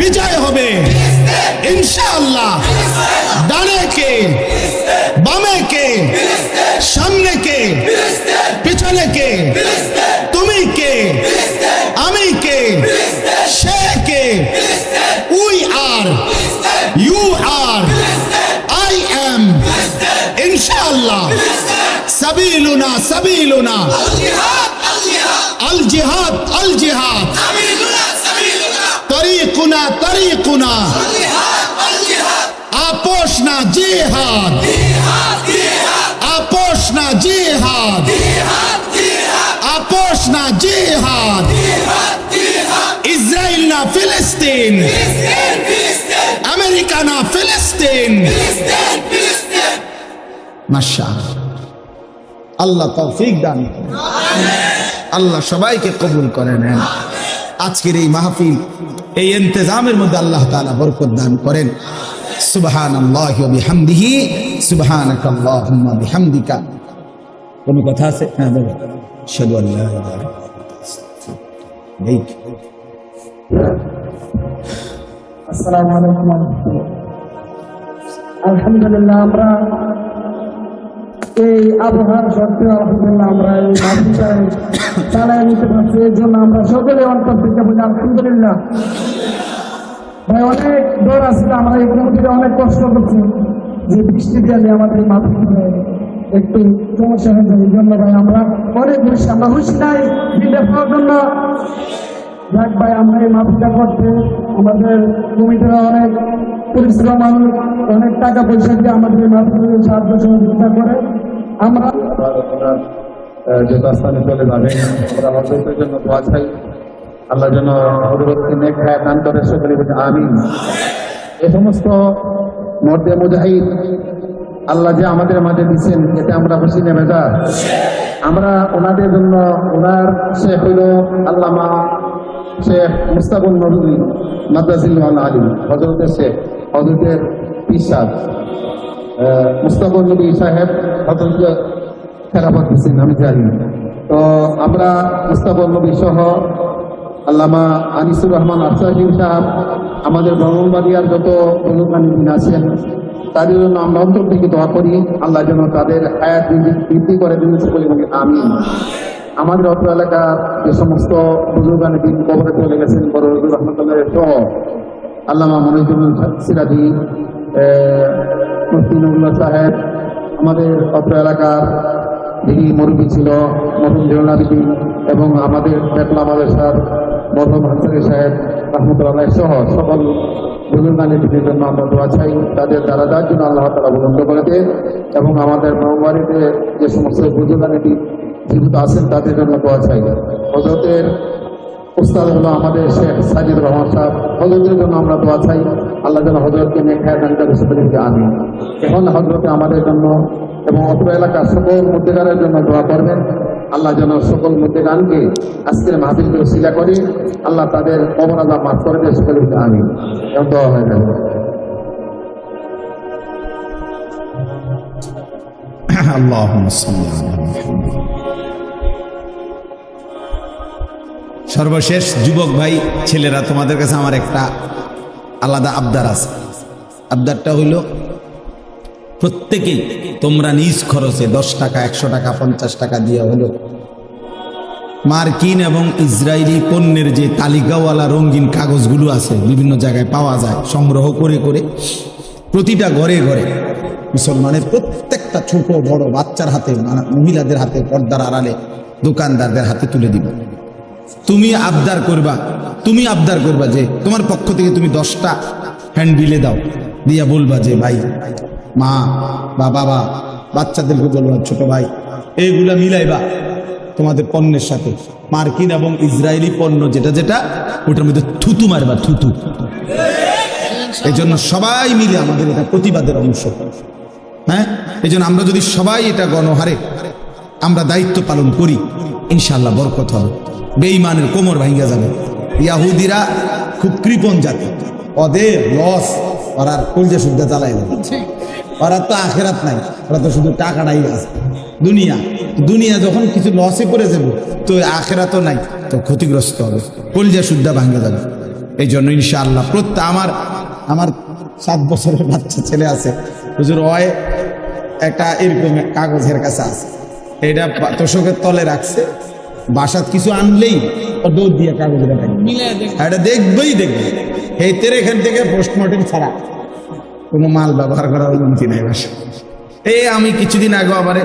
বিজয় হবে ইনশাআল্লাহ। ডানে কে, বামে কে, সামনে কে, পিছনে কে, তুমি কে, আমি কে, সে কে, we are, you are, I am, ইনশাআল্লাহ। সাবিলুনা সাবিলুনা, আল জিহাদ আল জিহাদ, তরিকুনা তরিকুনা, আপোষ না জিহাদ, আপোষ না জিহাদ, আপোষ না জিহাদ, ইসরায়েল না ফিলিস্তিন, আমেরিকা না ফিলিস্তিন। মাশাআল্লাহ, আল্লাহ তৌফিক দান করেন, আল্লাহ সবাইকে কবুল করে নেন। আজকের এই মাহফিল, এই ইন্তজামের মধ্যে আল্লাহ তাআলা বরকত দান করেন। সুবহানাল্লাহি ওয়া বিহামদিহি, সুবহানাকাল্লাহুম্মা বিহামদিকা। কোন কথা আছে? হ্যাঁ বলো। আশহাদু আল্লা ইলাহা ইল্লাল্লাহ। আসসালামু আলাইকুম। আলহামদুলিল্লাহ, আমরা এই আবহাওয়ার সত্ত্বেও আলহামদুলিল্লাহ আমরা এই মাহফিলটা চালিয়ে নিতে পারছি। এর জন্য আমরা সকলে অন্তর থেকে বলি আলহামদুলিল্লাহ। ভাই অনেক দৌড় আসলে আমরা এই কমিটিতে অনেক কষ্ট করছি যে বৃষ্টি দিয়ে আমাদের এই মাহফিল একটু সমস্যা হয়ে যায়। এই জন্য ভাই আমরা অনেক খুশি, আমরা খুশি নাই বিলে পাওয়ার জন্য। যাক ভাই, আমরা এই মাহফিলটা করতে আমাদের কমিটিরা অনেক পরিশ্রম, অনেক টাকা পয়সা দিয়ে আমাদের এই মাহফিলকে সাহায্য সহযোগিতা করে। আমরা যে রাস্তায় চলে যাবে ওরা হজরতের জন্য দোয়া চাই, আল্লাহ যেন হজরতকে নেক হায়াত দান করে, সকলে বলে আমিন। এ সমস্ত মর্দে মুজাহিদ আল্লাহ যে আমাদের মাঝে দিচ্ছেন, এতে আমরা খুশি নেবে যা। আমরা ওনাদের জন্য, ওনার শেখ হইল আল্লামা শেখ মুস্তাকুল নবী মাদ্রাসিল আলী, হজরতের শেখ, হজরতের পিসাব মুস্তাকুল নবী সাহেব হজরতকে খেলাফত দিচ্ছেন, আমি জানি। তো আমরা মুস্তাকুল নবী সহ আল্লামা আনিসুর রহমান আফসাহিম সাহেব, আমাদের ব্রাহ্মণবাড়িয়ার যত প্রযোজকারী আছেন, তাদের জন্য আমরা অন্তর থেকে দোয়া করি, আল্লাহ যেন তাদের হায়াত বৃদ্ধি করে দিন, বলে বলি আমিন। আমাদের অত্র এলাকার যে সমস্ত বুজুর্গানে দিন কবরে চলে গেছেন, বড় হুজুর রহমতুল্লাহ সহ আল্লামা মনিজুল সিরাজি, মুফতি নবুল্লাহ সাহেব, আমাদের অত্র এলাকার যিনি মুরব্বী ছিল মরহুম জেনারেল, এবং আমাদের দেখলা মাদ্রাসার মরহুম হাসানি সাহেব রহমতুল্লাহ সহ সকল বুজুর্গানে দিনের জন্য আমরা দোয়া চাই, তাদের দারাজার জন্য আল্লাহ তাআলা বুলন্দ করে দেন। এবং আমাদের ব্রাহ্মণবাড়িতে যে সমস্ত বুজুর্গানে দিন জীবিত আছেন, তাদের জন্য দোয়া চাই। হযরতের উস্তাদ হলো আমাদের শেখ সাজিদ রহমান সাহেব, হযরতের জন্য আমরা দোয়া চাই, আল্লাহ যেন হযরতকে নেক হায়াত দান করে, সকলে আমিন। এখন হযরতে আমাদের জন্য এবং অত্র এলাকার সকল মুদ্দেগারের জন্য দোয়া করবেন, আল্লাহ যেন সকল মুদ্দেগানকে আজকের মাহফিলকে ওসিলা করে আল্লাহ তাদের কবর আযাব মাফ করে দেয়, সকলে আমিন। এবং দোয়া হয়ে গেল। আল্লাহুম্মা সাল্লি আলা মুহাম্মাদ। সর্বশেষ যুবক ভাই ছেলেরা, তোমাদের কাছে আমার একটা আলাদা আবদার আছে। আবদারটা হইল, প্রত্যেকেই তোমরা নিজ খরচে 10 টাকা, 100 টাকা, 50 টাকা দিয়ে হলো মার্কিন এবং ইসরায়েলি পণ্যের যে তালিকাওয়ালা রঙিন কাগজগুলো আছে, বিভিন্ন জায়গায় পাওয়া যায়, সংগ্রহ করে করে প্রতিটা ঘরে ঘরে মুসলমানের প্রত্যেকটা ছোট বড় বাচ্চার হাতে, মহিলাদের হাতে, পর্দার আড়ালে, দোকানদারদের হাতে তুলে দিব। তুমি আবদার করবা যে তোমার পক্ষ থেকে তুমি 10টা হ্যান্ডবিলে দাও, দিয়া বলবা যে ভাই, মা বা বাবা, বাচ্চাদেরকে বলবা, ছোট ভাই, এইগুলা মিলাইবা তোমাদের পণ্যের সাথে, মার্কিন এবং ইসরায়েলি পণ্য যেটা যেটা, ওটার মধ্যে থুতু মারবা, থুতু। এই জন্য সবাই মিলে আমাদের এটা প্রতিবাদের অংশ। হ্যাঁ, এই জন্য আমরা যদি সবাই এটা গণহারে আমরা দায়িত্ব পালন করি, ইনশাআল্লাহ বরকত হবে। বেঈমানের কোমর ভাঙ্গা যাবে। ইয়াহুদিরা খুব কৃপণ জাতি, ওদের লস, ওরা কলজা সুদ্ধা চালাই দেবে। ওরা তো আখেরাত নাই, ওরা তো শুধু টাকাটাই আছে। দুনিয়া যখন কিছু লসে পড়ে যাবে, তো আখেরাতও নাই, তো ক্ষতিগ্রস্ত হবে, কলজা সুদ্ধা ভাঙ্গা যাবে। এই জন্য ইনশাআল্লাহ আমার 7 বছরের বাচ্চা ছেলে আছে, হুজুর ওই একটা এরকম কাগজের কাছে আছে, এটা তোষকের তলে রাখছে, বাসাত কিছু আনলেই ও দৌড় দিয়ে কাগজটা এটা দেখবে। এই তেরে এখান থেকে পোস্টমর্টেম ছাড়া কোনো মাল ব্যবহার করার অনুমতি নেই বাসা। আমি কিছুদিন আগে আবার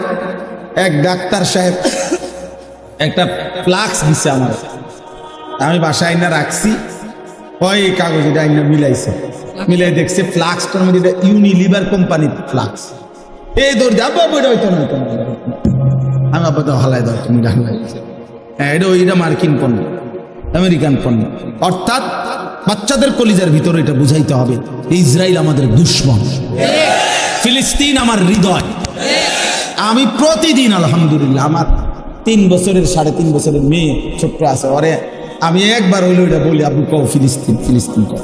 এক ডাক্তার সাহেব একটা ফ্লাক্স দিচ্ছে আমার, আমি বাসায় আইনা রাখছি, ওই কাগজটা আইনা মিলাই দেখছে ফ্লাক্সটার মধ্যে এটা ইউনিলিভার কোম্পানির ফ্লাক্স। এই দৌড় যাবো, আমি আপাতত হালাই দাও, তুমি এটা মার্কিন পণ্য, আমেরিকান পণ্য। অর্থাৎ বাচ্চাদের কলিজার ভিতরে এটা বুঝাইতে হবে, ইসরায়েল আমাদের দুশ্মন, ফিলিস্তিন আমার হৃদয়। আমি প্রতিদিন আলহামদুলিল্লাহ, আমার 3 বছরের 3.5 বছরের মেয়ে ছোট্ট আছে, ওরে আমি একবার হইলে ওইটা বলি, আব্বু কও ফিলিস্তিন, ফিলিস্তিন কও।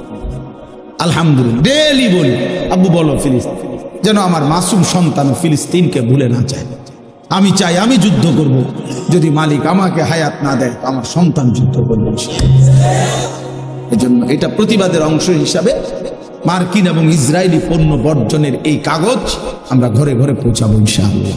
আলহামদুলিল্লাহ ডেলি বলি, আব্বু বলো ফিলিস্তিন, যেন আমার মাসুম সন্তান ফিলিস্তিনকে ভুলে না যায়। আমি চাই আমি যুদ্ধ করব, যদি মালিক আমাকে হায়াত না দেয় আমার সন্তান যুদ্ধ করবে। এই জন্য এটা প্রতিবাদের অংশ হিসাবে মার্কিন এবং ইসরায়েলি পণ্য বর্জনের এই কাগজ আমরা ঘরে ঘরে পৌঁছাবো ইনশাআল্লাহ।